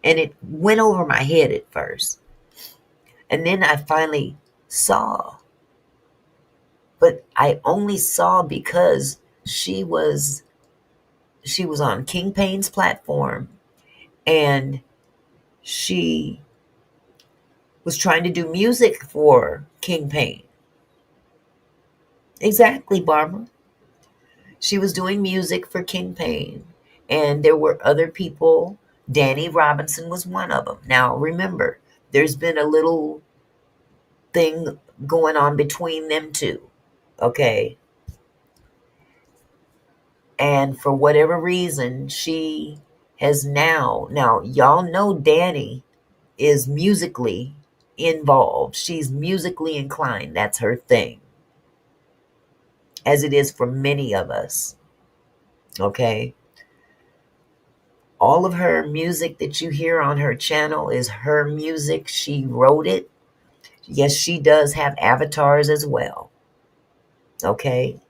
B: And it went over my head at first. And then I finally saw. But I only saw because she was on King Payne's platform, and she was trying to do music for King Payne. Exactly, Barbara. She was doing music for King Payne, and there were other people. Danny Robinson was one of them. Now, remember, there's been a little thing going on between them two, okay? And for whatever reason, she has now, y'all know Danny is musically involved. She's musically inclined. That's her thing, as it is for many of us, okay? All of her music that you hear on her channel is her music. She wrote it. Yes, she does have avatars as well, okay?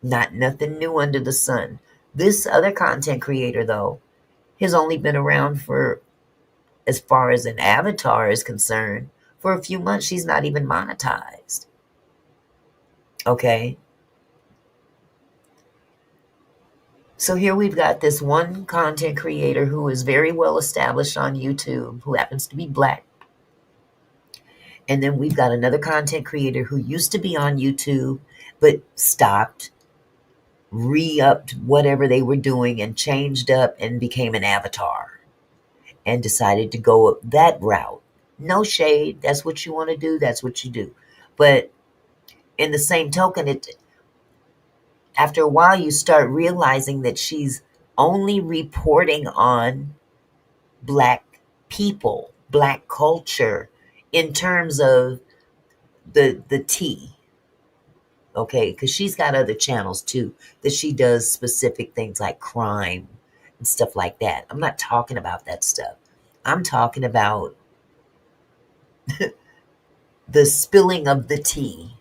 B: Not nothing new under the sun. This other content creator, though, has only been around for, as far as an avatar is concerned, for a few months. She's not even monetized. Okay? So here we've got this one content creator who is very well established on YouTube, who happens to be black. And then we've got another content creator who used to be on YouTube, but stopped, re-upped whatever they were doing and changed up and became an avatar and decided to go that route. No shade. That's what you want to do. That's what you do. But in the same token, after a while, you start realizing that she's only reporting on black people, black culture, in terms of the tea. Okay, because she's got other channels too that she does specific things like crime and stuff like that. I'm not talking about that stuff. I'm talking about the spilling of the tea.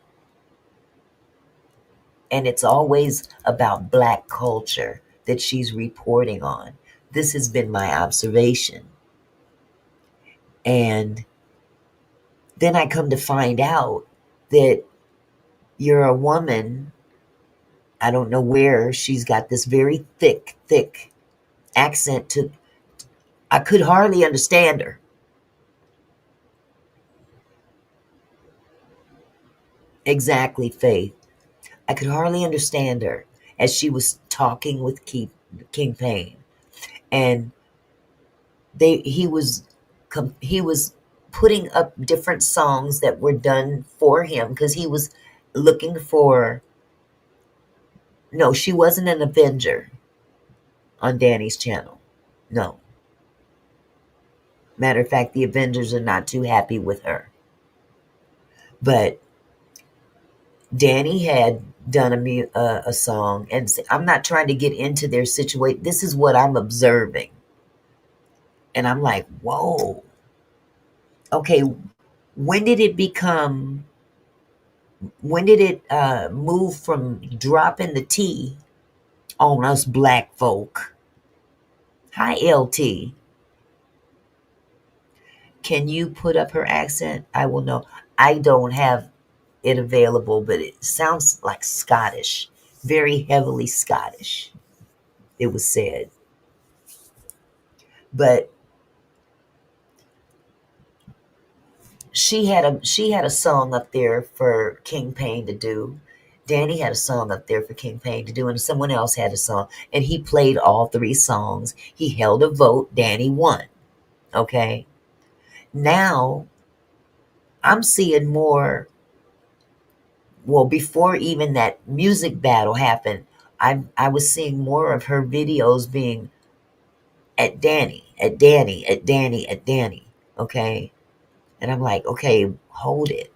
B: And it's always about black culture that she's reporting on. This has been my observation. And then I come to find out that you're a woman. I don't know where she's got this very thick accent I could hardly understand her. Exactly, Faith. I could hardly understand her as she was talking with King Payne. And he was putting up different songs that were done for him because he was looking for. No, she wasn't an Avenger on Danny's channel. No. Matter of fact, the Avengers are not too happy with her. But Danny had done a song, and I'm not trying to get into their situation. This is what I'm observing. And I'm like, whoa. Okay, when did it move from dropping the T on us black folk? Hi, LT. Can you put up her accent? I will know. I don't have it available, but it sounds like Scottish, very heavily Scottish, it was said. But she had a song up there for King Payne to do. Danny had a song up there for King Payne to do, and someone else had a song, and he played all three songs. He held a vote. Danny won. Okay. Now I'm seeing more. Well, before even that music battle happened, I was seeing more of her videos being at Danny. Okay. And I'm like, okay, hold it.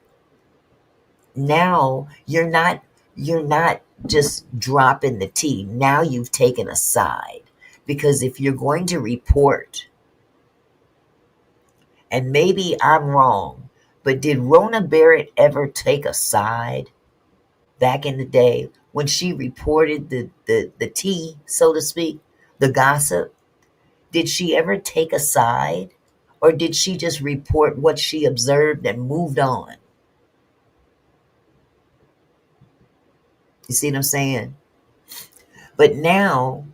B: Now you're not just dropping the T. Now you've taken a side. Because if you're going to report, and maybe I'm wrong, but did Rona Barrett ever take a side back in the day when she reported the tea, so to speak, the gossip? Did she ever take a side? Or did she just report what she observed and moved on? You see what I'm saying? But now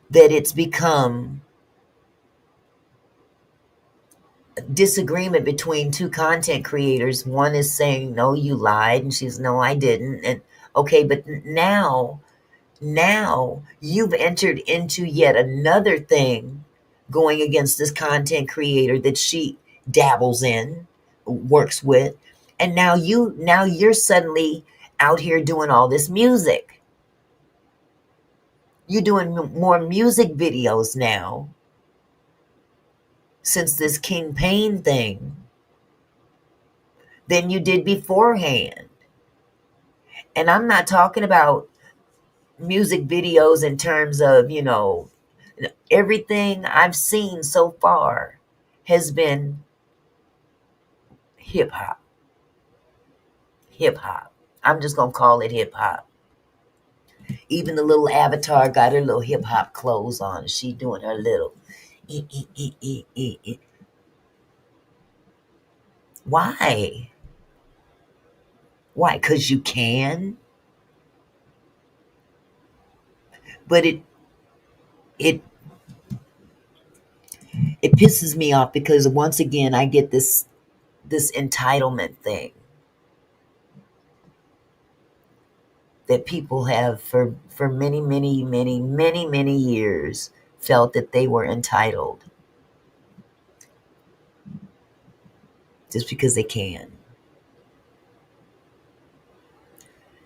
B: that it's become a disagreement between two content creators, one is saying, no, you lied, and she's, no, I didn't. And okay, but now you've entered into yet another thing going against this content creator that she dabbles in, works with, and now you're suddenly out here doing all this music. You're doing more music videos now since this King Payne thing than you did beforehand. And I'm not talking about music videos in terms of, everything I've seen so far has been hip hop. Hip hop. I'm just going to call it hip hop. Even the little avatar got her little hip hop clothes on. She doing her little. Why? Why? Because you can? But it it pisses me off because once again I get this entitlement thing that people have for many years felt that they were entitled just because they can.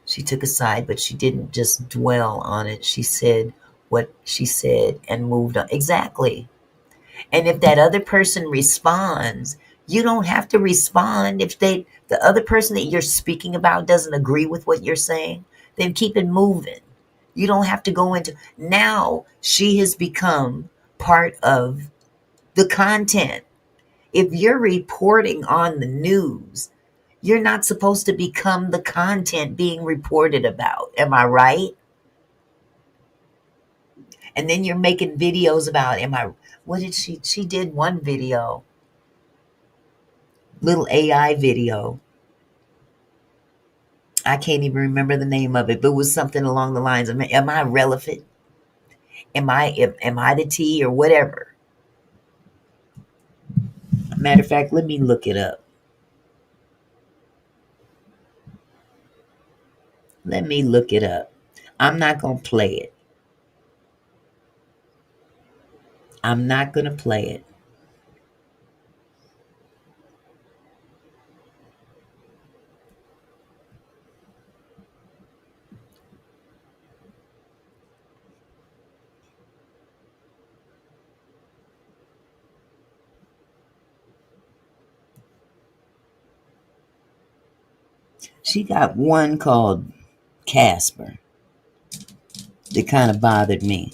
B: She took a side, but she didn't just dwell on it. She said what she said and moved on. Exactly. And if that other person responds, you don't have to respond. If the other person that you're speaking about doesn't agree with what you're saying, then keep it moving. You don't have to go into. Now she has become part of the content. If you're reporting on the news, you're not supposed to become the content being reported about. Am I right? And then you're making videos about, what did she did one video, little AI video. I can't even remember the name of it, but it was something along the lines of, am I relevant? Am I the T or whatever? Matter of fact, let me look it up. Let me look it up. I'm not going to play it. I'm not going to play it. She got one called Casper that kind of bothered me.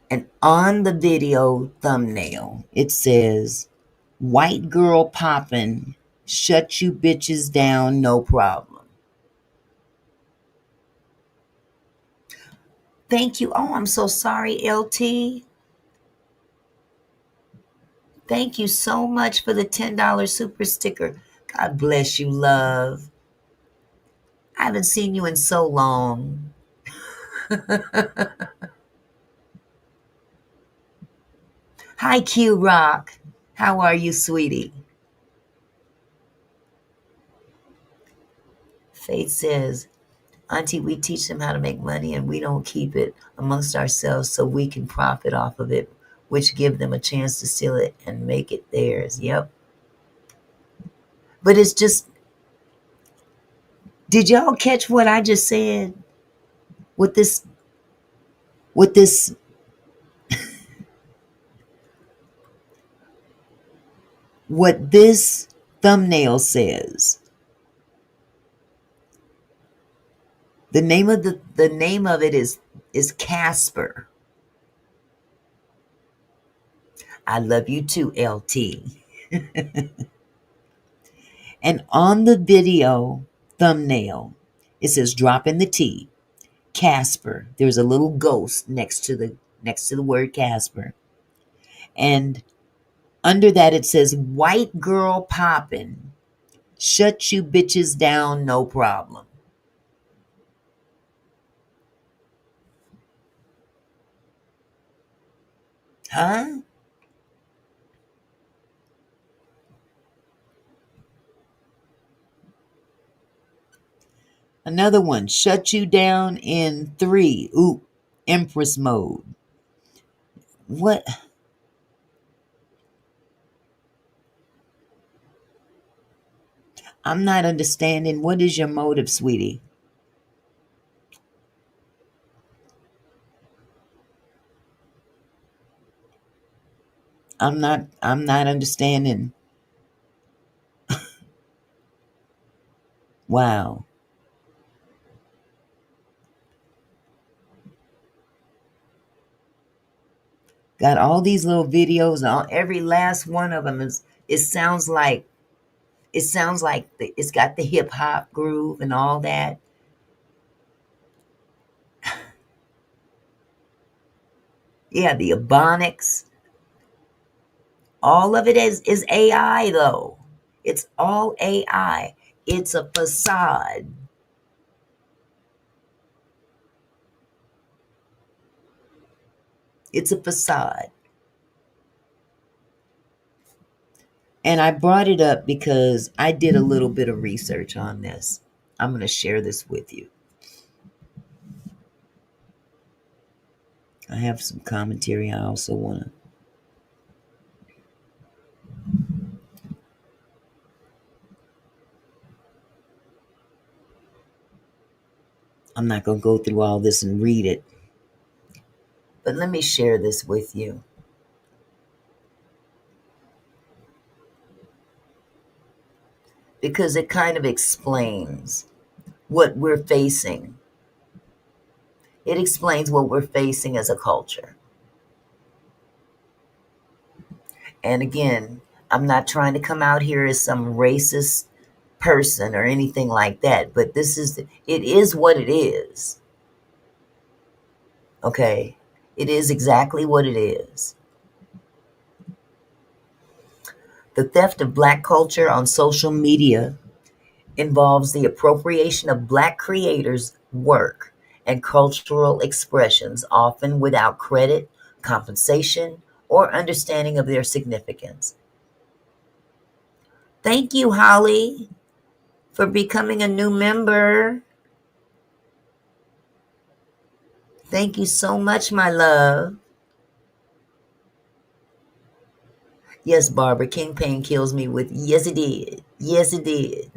B: And on the video thumbnail, it says, "White girl poppin', shut you bitches down, no problem." Thank you. Oh, I'm so sorry, LT. Thank you so much for the $10 super sticker. God bless you, love. I haven't seen you in so long. Hi, Q Rock. How are you, sweetie? Faith says, "Auntie, we teach them how to make money and we don't keep it amongst ourselves so we can profit off of it, which give them a chance to steal it and make it theirs." Yep. But it's just, did y'all catch what I just said? What this what this thumbnail says. The name of it is Casper. I love you too, LT. And on the video thumbnail, it says drop in the T, Casper. There's a little ghost next to the word Casper. And under that it says white girl poppin', shut you bitches down, no problem. Huh? Another one, shut you down in 3. Ooh, Empress mode. What? I'm not understanding. What is your motive, sweetie? I'm not understanding. Wow. Got all these little videos, and every last one of them it sounds like it's got the hip hop groove and all that. Yeah, the ebonics. All of it is AI though. It's all AI. It's a facade. It's a facade. And I brought it up because I did a little bit of research on this. I'm going to share this with you. I have some commentary I also want to. I'm not going to go through all this and read it. But let me share this with you. Because it kind of explains what we're facing. It explains what we're facing as a culture. And again, I'm not trying to come out here as some racist person or anything like that, but it is what it is. Okay? It is exactly what it is. The theft of Black culture on social media involves the appropriation of Black creators' work and cultural expressions, often without credit, compensation, or understanding of their significance. Thank you, Holly, for becoming a new member. Thank you so much, my love. Yes, Barbara, King Pain kills me with, yes, it did. Yes, it did.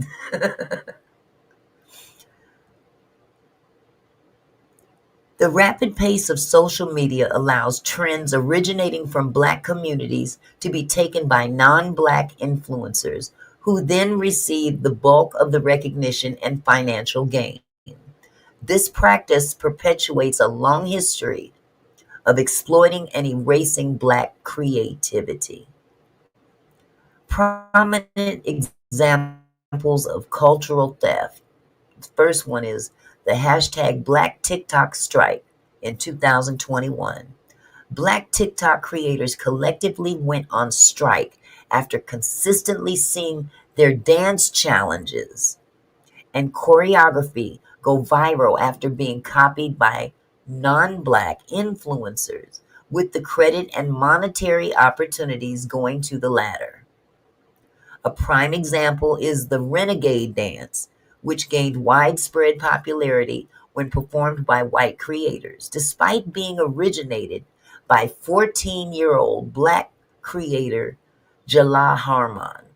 B: The rapid pace of social media allows trends originating from Black communities to be taken by non-Black influencers who then receive the bulk of the recognition and financial gain. This practice perpetuates a long history of exploiting and erasing Black creativity. Prominent examples of cultural theft. The first one is the hashtag Black TikTok strike in 2021. Black TikTok creators collectively went on strike after consistently seeing their dance challenges and choreography go viral after being copied by non-Black influencers, with the credit and monetary opportunities going to the latter. A prime example is the Renegade dance, which gained widespread popularity when performed by white creators, despite being originated by 14-year-old Black creator Jala Harmon.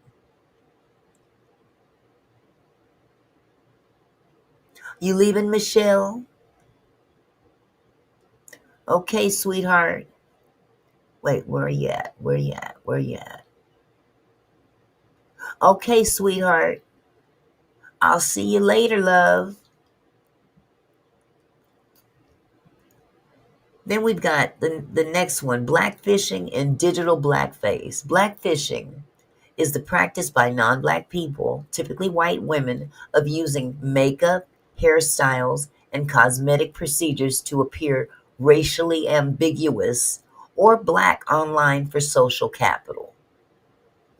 B: You leaving, Michelle? Okay, sweetheart. Wait, where are you at? Where are you at? Where are you at? Okay, sweetheart. I'll see you later, love. Then we've got the next one, blackfishing and digital blackface. Blackfishing is the practice by non-Black people, typically white women, of using makeup, hairstyles, and cosmetic procedures to appear racially ambiguous or Black online for social capital.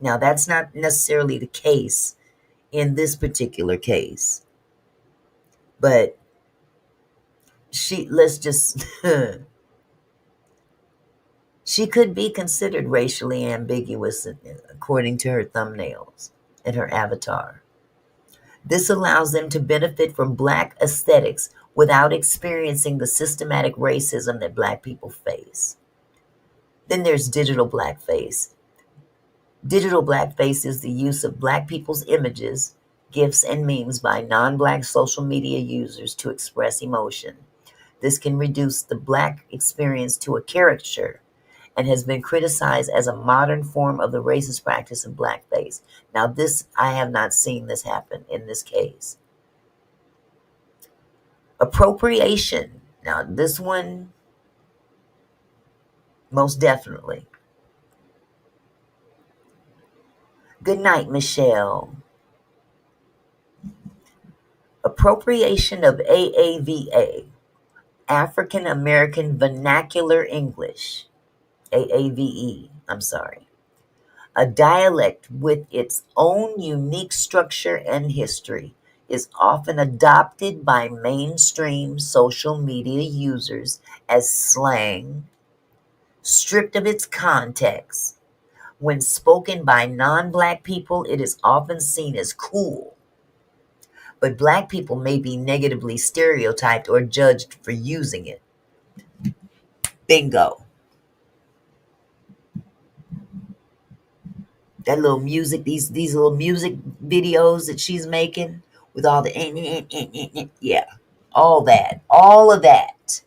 B: Now, that's not necessarily the case in this particular case, but let's just she could be considered racially ambiguous according to her thumbnails and her avatar. This allows them to benefit from Black aesthetics without experiencing the systematic racism that Black people face. Then there's digital blackface. Digital blackface is the use of Black people's images, GIFs, and memes by non-Black social media users to express emotion. This can reduce the Black experience to a caricature and has been criticized as a modern form of the racist practice of blackface. Now, I have not seen this happen in this case. Appropriation. Now, this one, most definitely. Good night, Michelle. Appropriation of AAVA, African American Vernacular English. AAVE, I'm sorry. A dialect with its own unique structure and history is often adopted by mainstream social media users as slang stripped of its context. When spoken by non-black people, it is often seen as cool, but black people may be negatively stereotyped or judged for using it. Bingo. That little music, these little music videos that she's making with all the yeah, all of that.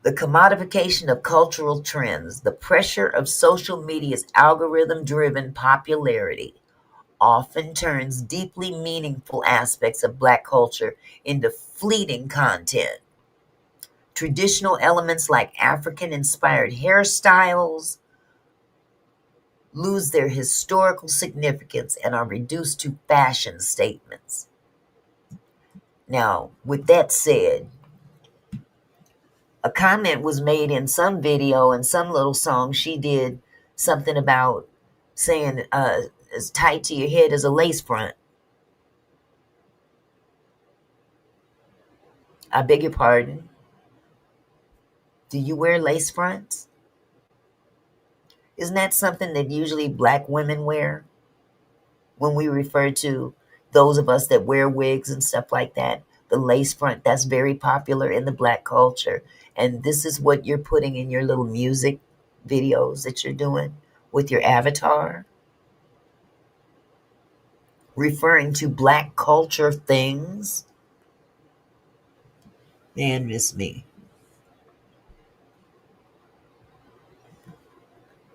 B: The commodification of cultural trends, the pressure of social media's algorithm-driven popularity often turns deeply meaningful aspects of black culture into fleeting content. Traditional elements like African-inspired hairstyles lose their historical significance and are reduced to fashion statements. Now, with that said, a comment was made in some video and some little song she did something about saying as tight to your head as a lace front. I beg your pardon. Do you wear lace fronts? Isn't that something that usually black women wear when we refer to those of us that wear wigs and stuff like that? The lace front, that's very popular in the black culture. And this is what you're putting in your little music videos that you're doing with your avatar, referring to black culture things. Man, miss me.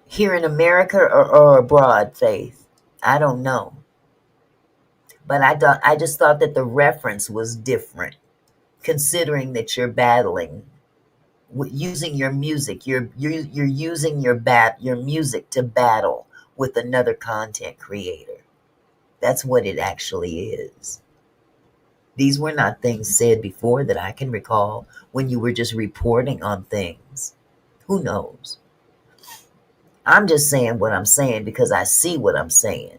B: Here in America or abroad, Faith, I don't know. But I just thought that the reference was different, considering that you're battling using your music. You're using your music to battle with another content creator. That's what it actually is. These were not things said before that I can recall when you were just reporting on things. Who knows? I'm just saying what I'm saying because I see what I'm saying.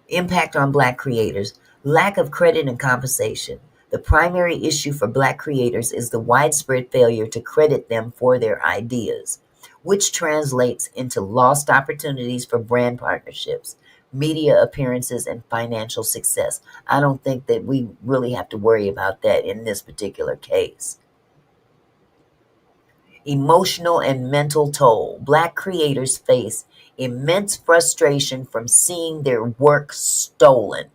B: Impact on black creators, lack of credit and compensation. The primary issue for black creators is the widespread failure to credit them for their ideas, which translates into lost opportunities for brand partnerships, media appearances, and financial success. I don't think that we really have to worry about that in this particular case. Emotional and mental toll. Black creators face immense frustration from seeing their work stolen.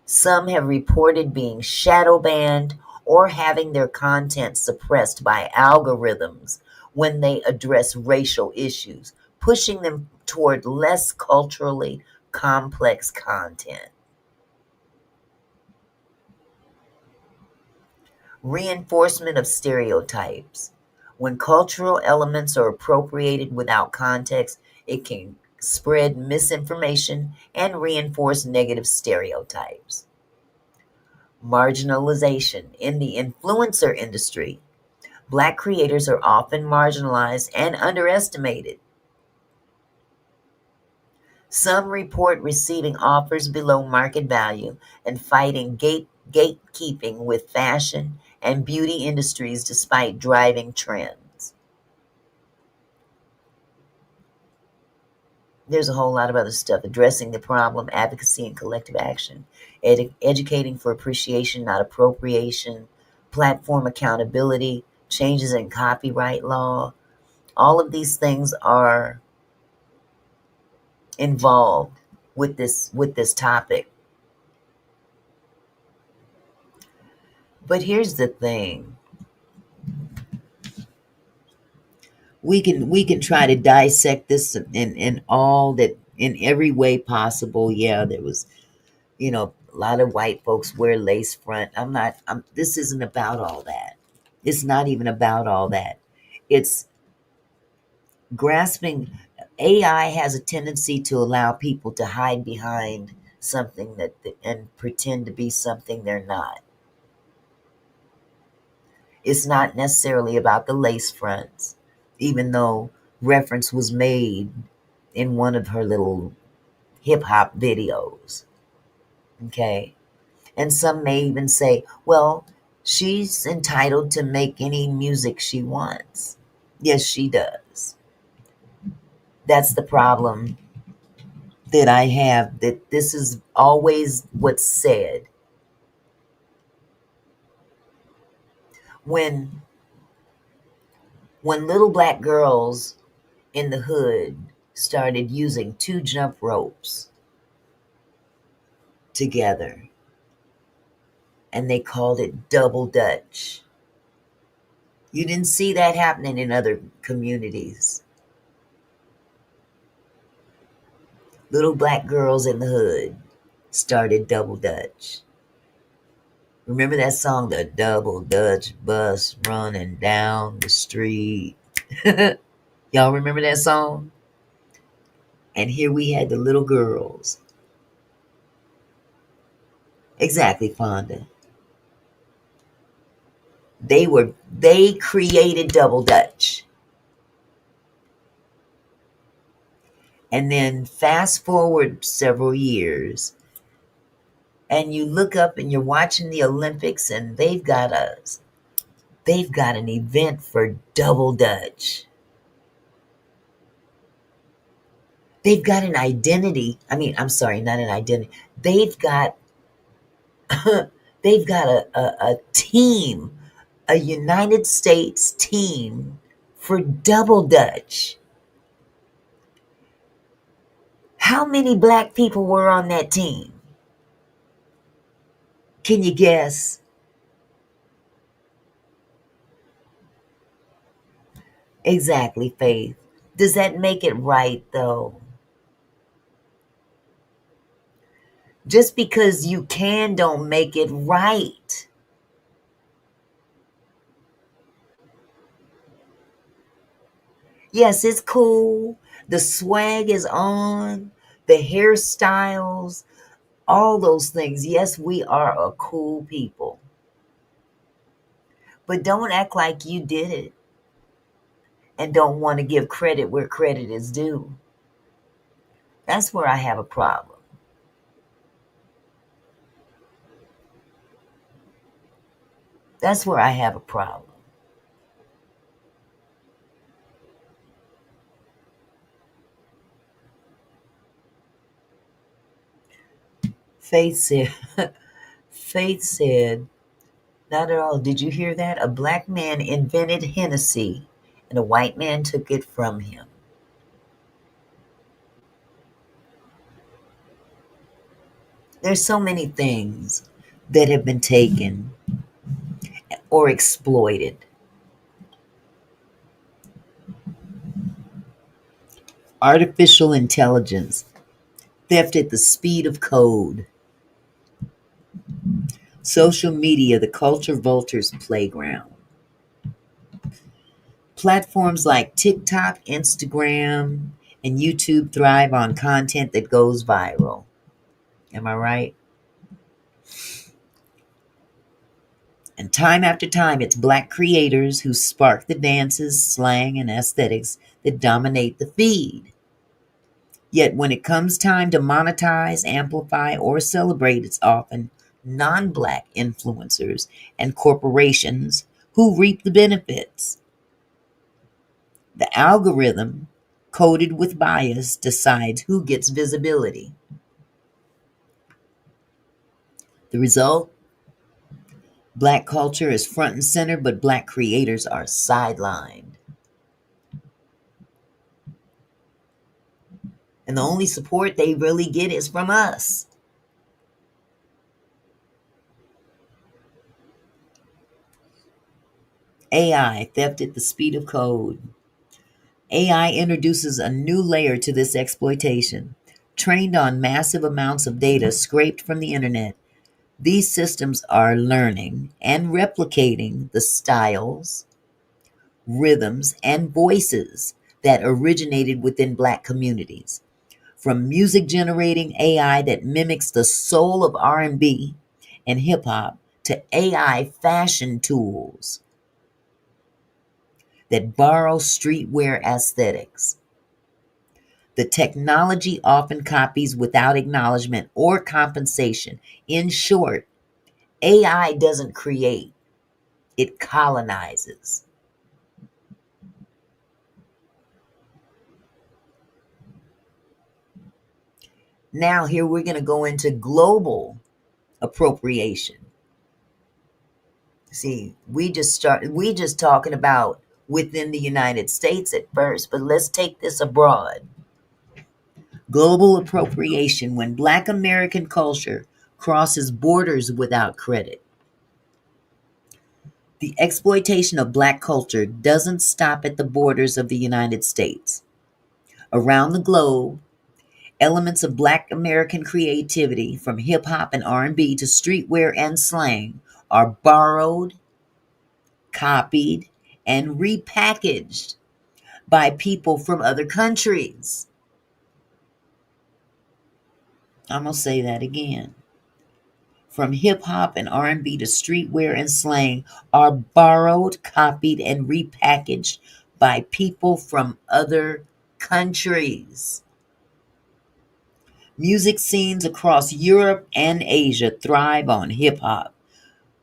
B: Some have reported being shadow banned or having their content suppressed by algorithms when they address racial issues, pushing them toward less culturally complex content. Reinforcement of stereotypes. When cultural elements are appropriated without context, it can spread misinformation and reinforce negative stereotypes. Marginalization. In the influencer industry, black creators are often marginalized and underestimated. Some report receiving offers below market value and fighting gatekeeping with fashion and beauty industries despite driving trends. There's a whole lot of other stuff. Addressing the problem, advocacy and collective action, educating for appreciation, not appropriation, platform accountability, changes in copyright law. All of these things are involved with this topic. But here's the thing. We can try to dissect this in all that, in every way possible. Yeah, there was, a lot of white folks wear lace front. This isn't about all that. It's not even about all that. It's grasping. AI has a tendency to allow people to hide behind something and pretend to be something they're not. It's not necessarily about the lace fronts, even though reference was made in one of her little hip hop videos. Okay. And some may even say, well, she's entitled to make any music she wants. Yes, she does. That's the problem that I have, that this is always what's said. When little black girls in the hood started using 2 jump ropes together, and they called it double dutch. You didn't see that happening in other communities. Little black girls in the hood started double dutch. Remember that song, the double dutch bus running down the street? Y'all remember that song? And here we had the little girls. Exactly, Fonda. They created double dutch. And then fast forward several years, and you look up and you're watching the Olympics, and they've got an event for double dutch. They've got an identity. I'm sorry, not an identity. They've got a team, a United States team for double dutch. How many black people were on that team? Can you guess? Exactly, Faith. Does that make it right, though? Just because you can don't make it right. Yes, it's cool. The swag is on. The hairstyles, all those things. Yes, we are a cool people. But don't act like you did it and don't want to give credit where credit is due. That's where I have a problem. That's where I have a problem. Faith said, Faith said, not at all. Did you hear that? A black man invented Hennessy and a white man took it from him. There's so many things that have been taken or exploited. Artificial intelligence, theft at the speed of code. Social media, the culture vulture's playground. Platforms like TikTok, Instagram, and YouTube thrive on content that goes viral. Am I right? And time after time, it's black creators who spark the dances, slang, and aesthetics that dominate the feed. Yet when it comes time to monetize, amplify, or celebrate, it's often non-black influencers and corporations who reap the benefits. The algorithm, coded with bias, decides who gets visibility. The result? Black culture is front and center, but black creators are sidelined. And the only support they really get is from us. AI, theft at the speed of code. AI introduces a new layer to this exploitation. Trained on massive amounts of data scraped from the internet, these systems are learning and replicating the styles, rhythms, and voices that originated within black communities. From music generating AI that mimics the soul of R&B and hip hop to AI fashion tools that borrow streetwear aesthetics. The technology often copies without acknowledgement or compensation. In short, AI doesn't create, it colonizes. Now here we're going to go into global appropriation. See, we just talking about within the United States at first, but let's take this abroad. Global appropriation, when Black American culture crosses borders without credit. The exploitation of Black culture doesn't stop at the borders of the United States. Around the globe, elements of Black American creativity, from hip-hop and R&B to streetwear and slang, are borrowed, copied, and repackaged by people from other countries. I'm going to say that again. From hip-hop and R&B to streetwear and slang are borrowed, copied, and repackaged by people from other countries. Music scenes across Europe and Asia thrive on hip-hop,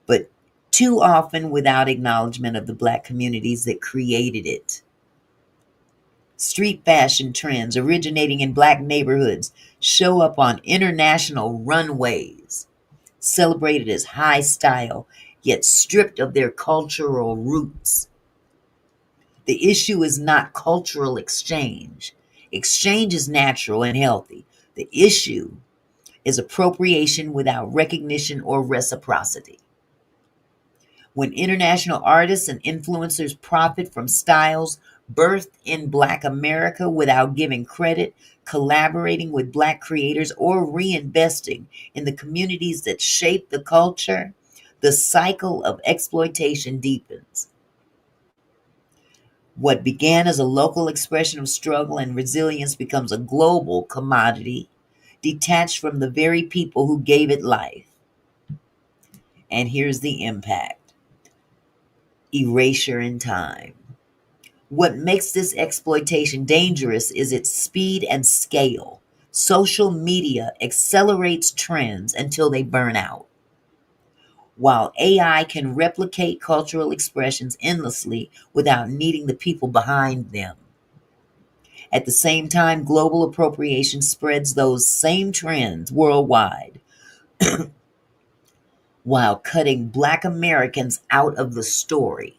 B: but too often without acknowledgement of the Black communities that created it. Street fashion trends originating in Black neighborhoods show up on international runways, celebrated as high style, yet stripped of their cultural roots. The issue is not cultural exchange. Exchange is natural and healthy. The issue is appropriation without recognition or reciprocity. When international artists and influencers profit from styles birthed in Black America without giving credit, collaborating with Black creators, or reinvesting in the communities that shape the culture, the cycle of exploitation deepens. What began as a local expression of struggle and resilience becomes a global commodity, detached from the very people who gave it life. And here's the impact. Erasure in time. What makes this exploitation dangerous is its speed and scale. Social media accelerates trends until they burn out. While AI can replicate cultural expressions endlessly without needing the people behind them. At the same time, global appropriation spreads those same trends worldwide while cutting Black Americans out of the story.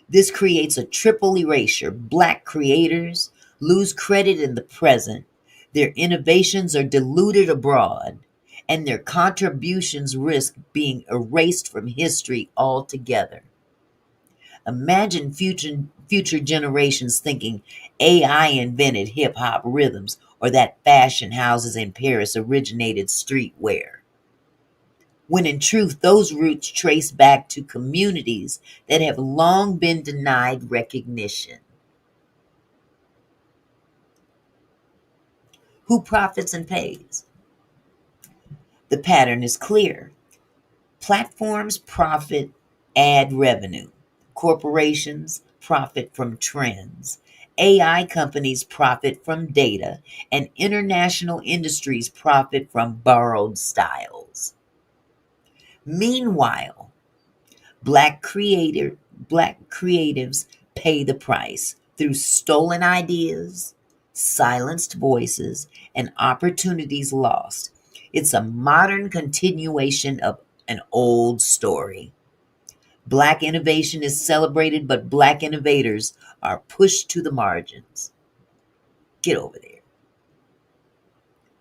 B: This creates a triple erasure. Black creators lose credit in the present, their innovations are diluted abroad, and their contributions risk being erased from history altogether. Imagine future generations thinking AI invented hip-hop rhythms or that fashion houses in Paris originated streetwear, when in truth those roots trace back to communities that have long been denied recognition. Who profits and pays? The pattern is clear. Platforms profit ad revenue. Corporations profit from trends. AI companies profit from data, and international industries profit from borrowed styles. Meanwhile, Black creatives pay the price through stolen ideas, silenced voices, and opportunities lost. It's a modern continuation of an old story. Black innovation is celebrated, but Black innovators are pushed to the margins. Get over there.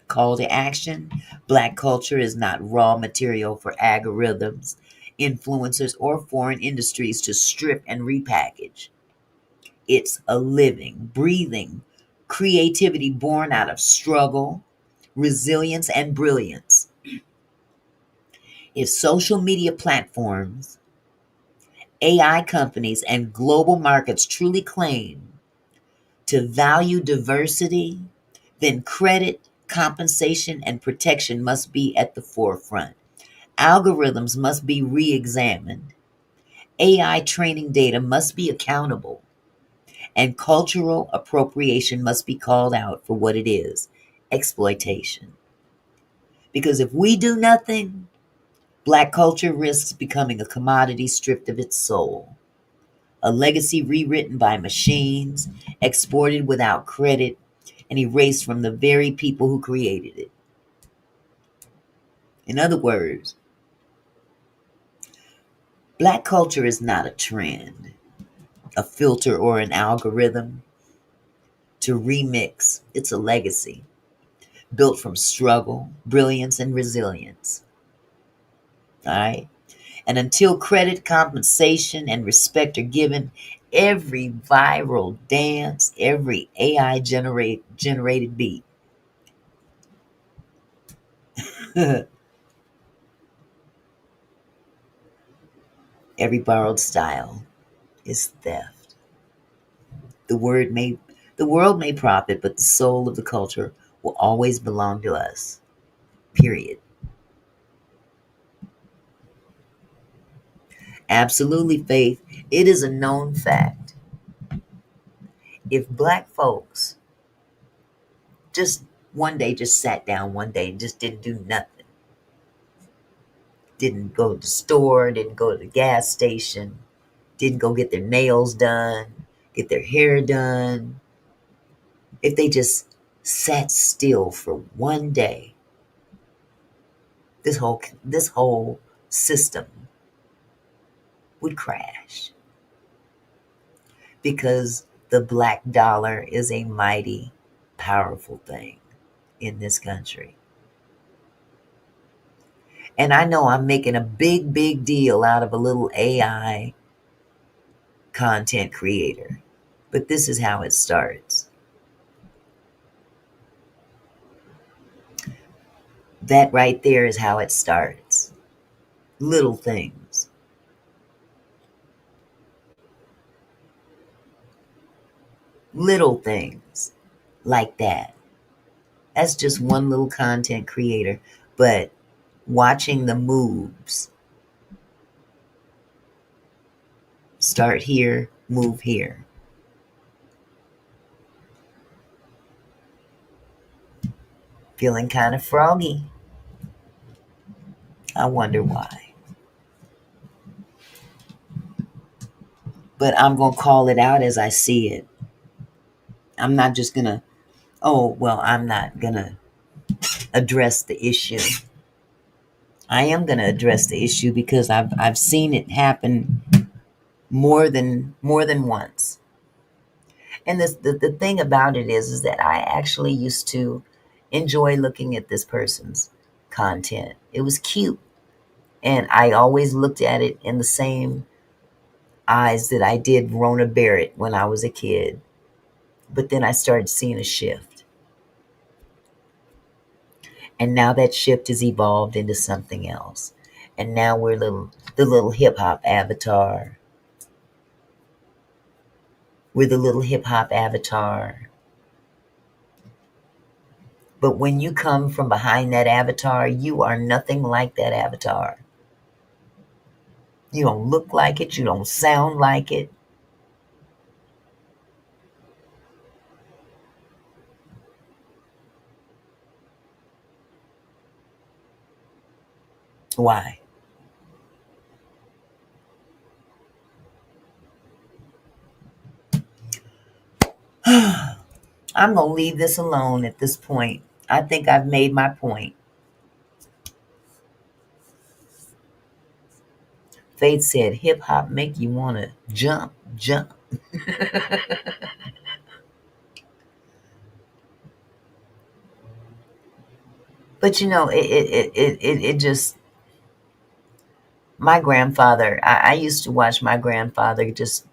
B: Call to action. Black culture is not raw material for algorithms, influencers, or foreign industries to strip and repackage. It's a living, breathing creativity born out of struggle, resilience, and brilliance. If social media platforms, AI companies, and global markets truly claim to value diversity, then credit, compensation, and protection must be at the forefront. Algorithms must be re-examined. AI training data must be accountable. And cultural appropriation must be called out for what it is, exploitation. Because if we do nothing, Black culture risks becoming a commodity stripped of its soul, a legacy rewritten by machines, exported without credit, and erased from the very people who created it. In other words, Black culture is not a trend, a filter, or an algorithm to remix. It's a legacy built from struggle, brilliance, and resilience. All right. And until credit, compensation, and respect are given, every viral dance, every AI generated beat, every borrowed style is theft. The world may profit, but the soul of the culture will always belong to us. Period. Absolutely, Faith. It is a known fact. If Black folks just one day just sat down one day and just didn't do nothing, didn't go to the store, didn't go to the gas station, didn't go get their nails done, get their hair done, if they just sat still for one day, this whole system would crash, because the black dollar is a mighty powerful thing in this country. And I know I'm making a big deal out of a little AI content creator, but this is how it starts. That right there is how it starts. Little things. Little things like that. That's just one little content creator, but watching the moves. Start here, move here. Feeling kind of froggy. I wonder why. But I'm going to call it out as I see it. I'm not just going to, I'm not going to address the issue. I am going to address the issue because I've seen it happen more than once. And the thing about it is that I actually used to enjoy looking at this person's content. It was cute. And I always looked at it in the same eyes that I did Rona Barrett when I was a kid. But then I started seeing a shift. And now that shift has evolved into something else. And now we're the little hip hop avatar. We're the little hip hop avatar. But when you come from behind that avatar, you are nothing like that avatar. You don't look like it. You don't sound like it. Why? I'm going to leave this alone at this point. I think I've made my point. Faith said, hip hop make you want to jump. But it just, my grandfather, I used to watch my grandfather just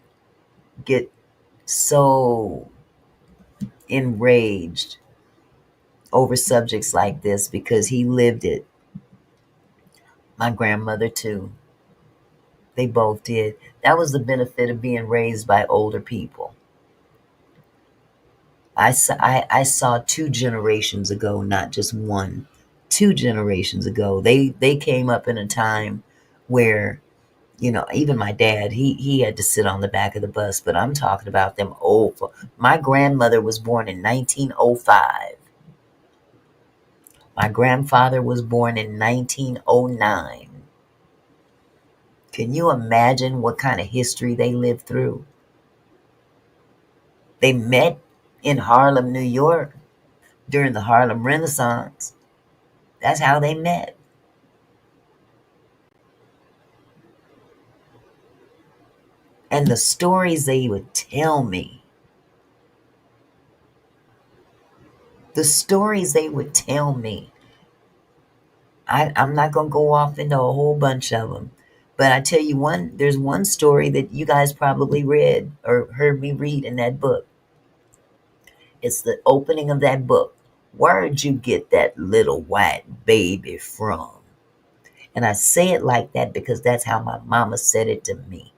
B: get so enraged over subjects like this because he lived it. My grandmother too. They both did. That was the benefit of being raised by older people. I saw 2 generations ago, not just one. 2 generations ago, they came up in a time where, even my dad, he had to sit on the back of the bus. But I'm talking about them old. My grandmother was born in 1905. My grandfather was born in 1909. Can you imagine what kind of history they lived through? They met in Harlem, New York during the Harlem Renaissance. That's how they met. And the stories they would tell me, I'm not going to go off into a whole bunch of them. But I tell you there's one story that you guys probably read or heard me read in that book. It's the opening of that book. Where'd you get that little white baby from? And I say it like that because that's how my mama said it to me.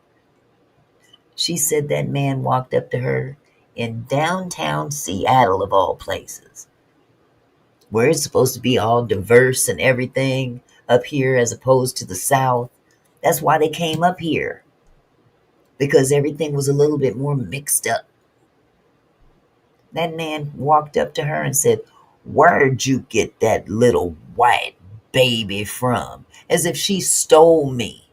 B: She said that man walked up to her in downtown Seattle, of all places, where it's supposed to be all diverse and everything up here as opposed to the South. That's why they came up here, because everything was a little bit more mixed up. That man walked up to her and said, "Where'd you get that little white baby from?" As if she stole me.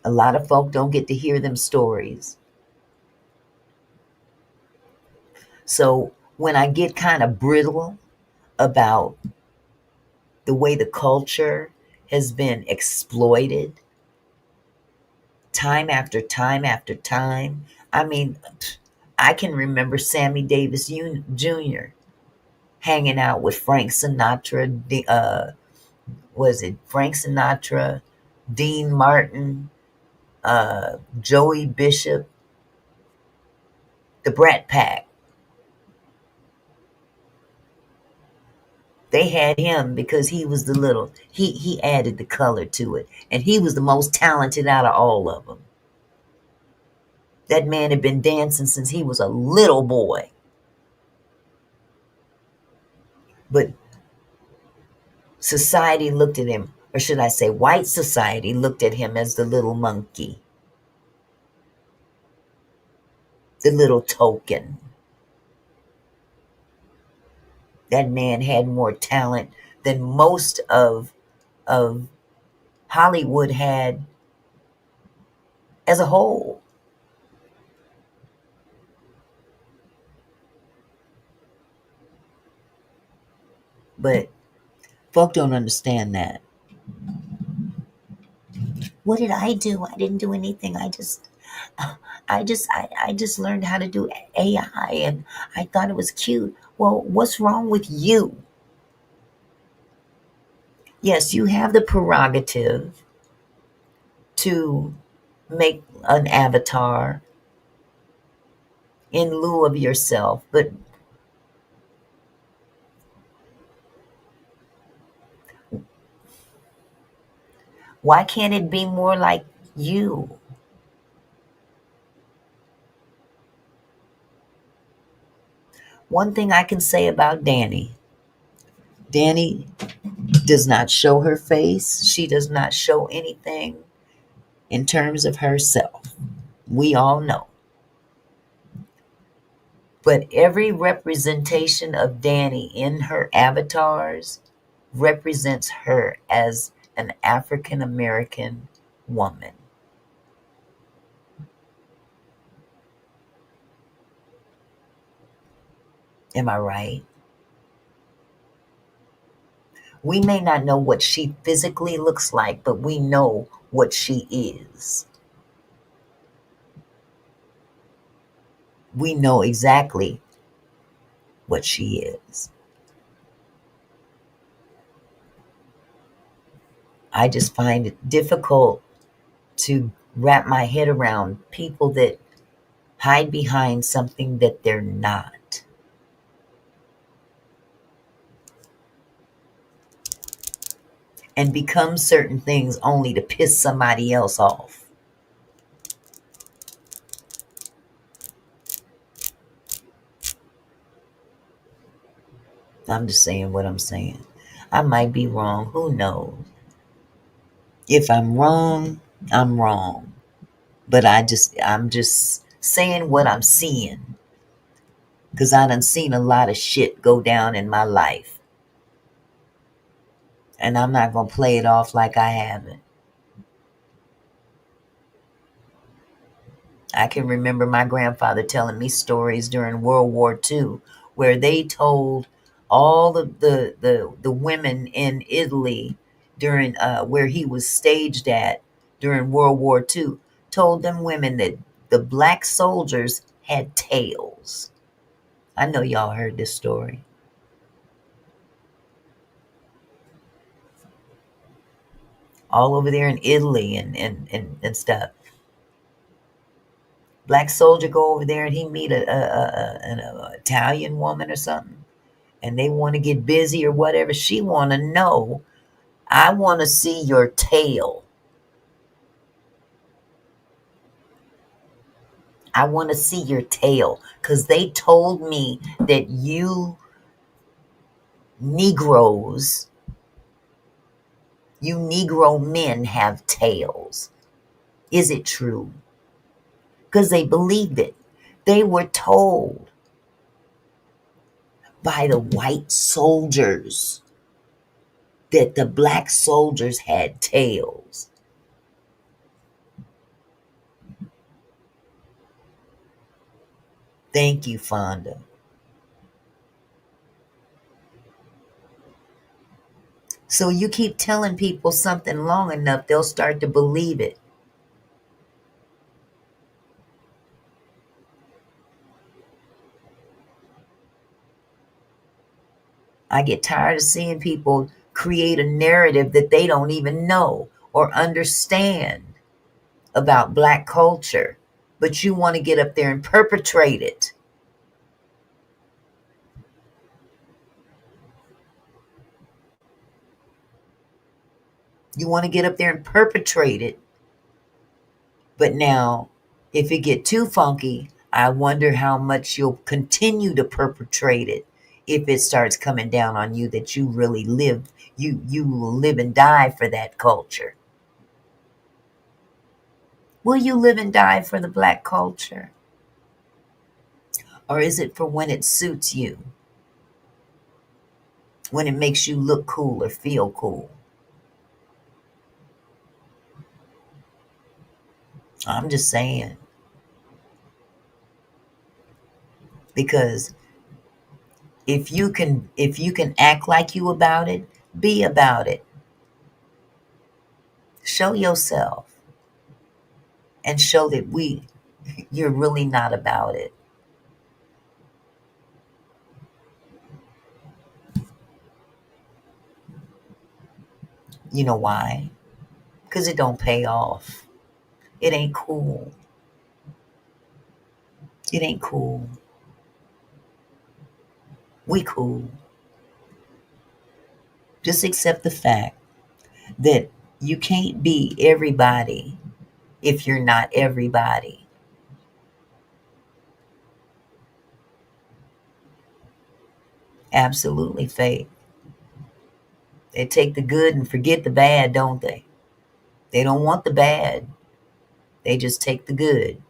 B: A lot of folk don't get to hear them stories. So when I get kind of brittle about the way the culture has been exploited time after time after time, I mean, I can remember Sammy Davis Jr. hanging out with Frank Sinatra. Was it Frank Sinatra, Dean Martin, Joey Bishop, the Brat Pack? They had him because he was he added the color to it. And he was the most talented out of all of them. That man had been dancing since he was a little boy. But society looked at him, or should I say white society looked at him as the little monkey, the little token. That man had more talent than most of Hollywood had as a whole. But folk don't understand that. What did I do? I didn't do anything. I just learned how to do AI and I thought it was cute. Well, what's wrong with you? Yes, you have the prerogative to make an avatar in lieu of yourself, but why can't it be more like you? One thing I can say about Danny does not show her face. She does not show anything in terms of herself. We all know. But every representation of Danny in her avatars represents her as an African American woman. Am I right? We may not know what she physically looks like, but we know what she is. We know exactly what she is. I just find it difficult to wrap my head around people that hide behind something that they're not. And become certain things only to piss somebody else off. I'm just saying what I'm saying. I might be wrong. Who knows? If I'm wrong, I'm wrong. But I'm just saying what I'm seeing. because I done seen a lot of shit go down in my life. And I'm not going to play it off like I haven't. I can remember my grandfather telling me stories during World War II where they told all of the women in Italy during where he was staged at during World War II, told them women that the black soldiers had tails. I know y'all heard this story. All over there in Italy and stuff. Black soldier go over there and he meet an Italian woman or something, and they want to get busy or whatever. She want to know, I want to see your tail. I want to see your tail because they told me that you Negroes, you Negro men have tails. Is it true? Because they believed it. They were told by the white soldiers that the black soldiers had tails. Thank you, Fonda. So you keep telling people something long enough, they'll start to believe it. I get tired of seeing people create a narrative that they don't even know or understand about black culture, but you want to get up there and perpetrate it. You want to get up there and perpetrate it. But now, if it get too funky, I wonder how much you'll continue to perpetrate it if it starts coming down on you that you really live, you will live and die for that culture. Will you live and die for the black culture? Or is it for when it suits you? When it makes you look cool or feel cool? I'm just saying. Because if you can act like you about it, be about it. Show yourself. And show that you're really not about it. You know why? Because it don't pay off. It ain't cool. It ain't cool. We cool. Just accept the fact that you can't be everybody if you're not everybody. Absolutely, Faith. They take the good and forget the bad, don't they? They don't want the bad. They just take the good.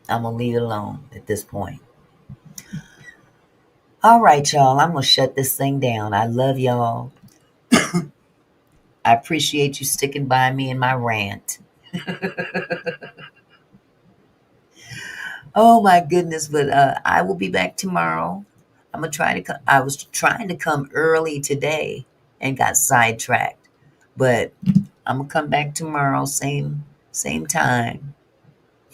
B: I'm going to leave it alone at this point. All right, y'all. I'm going to shut this thing down. I love y'all. I appreciate you sticking by me in my rant. Oh my goodness, but I will be back tomorrow. I'm gonna try to I was trying to come early today and got sidetracked. But I'm gonna come back tomorrow, same time.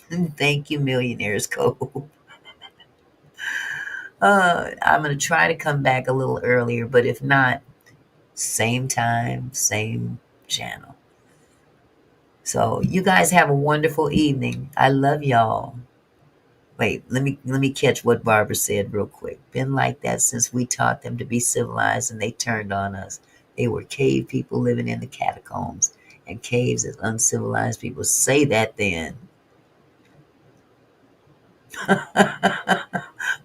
B: Thank you, Millionaires Cove. I'm gonna try to come back a little earlier, but if not, same time, same channel. So you guys have a wonderful evening. I love y'all. Wait, let me catch what Barbara said real quick. Been like that since we taught them to be civilized and they turned on us. They were cave people living in the catacombs, and caves as uncivilized people. Say that then.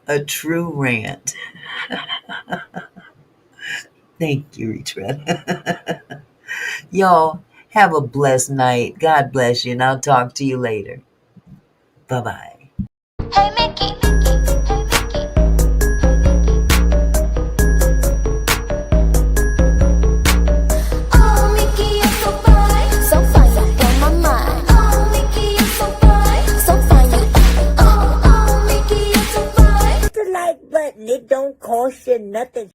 B: A true rant. Thank you, Retread. Y'all Have a blessed night. God bless you, and I'll talk to you later. Bye-bye.
J: Hey, Mickey. Oh, Mickey, you're so fine. So fine, you blow my mind. Oh, Mickey, you're so fine. So fine, you. Oh, Mickey, you're so fine.
K: Hit the like button. It don't cost you nothing.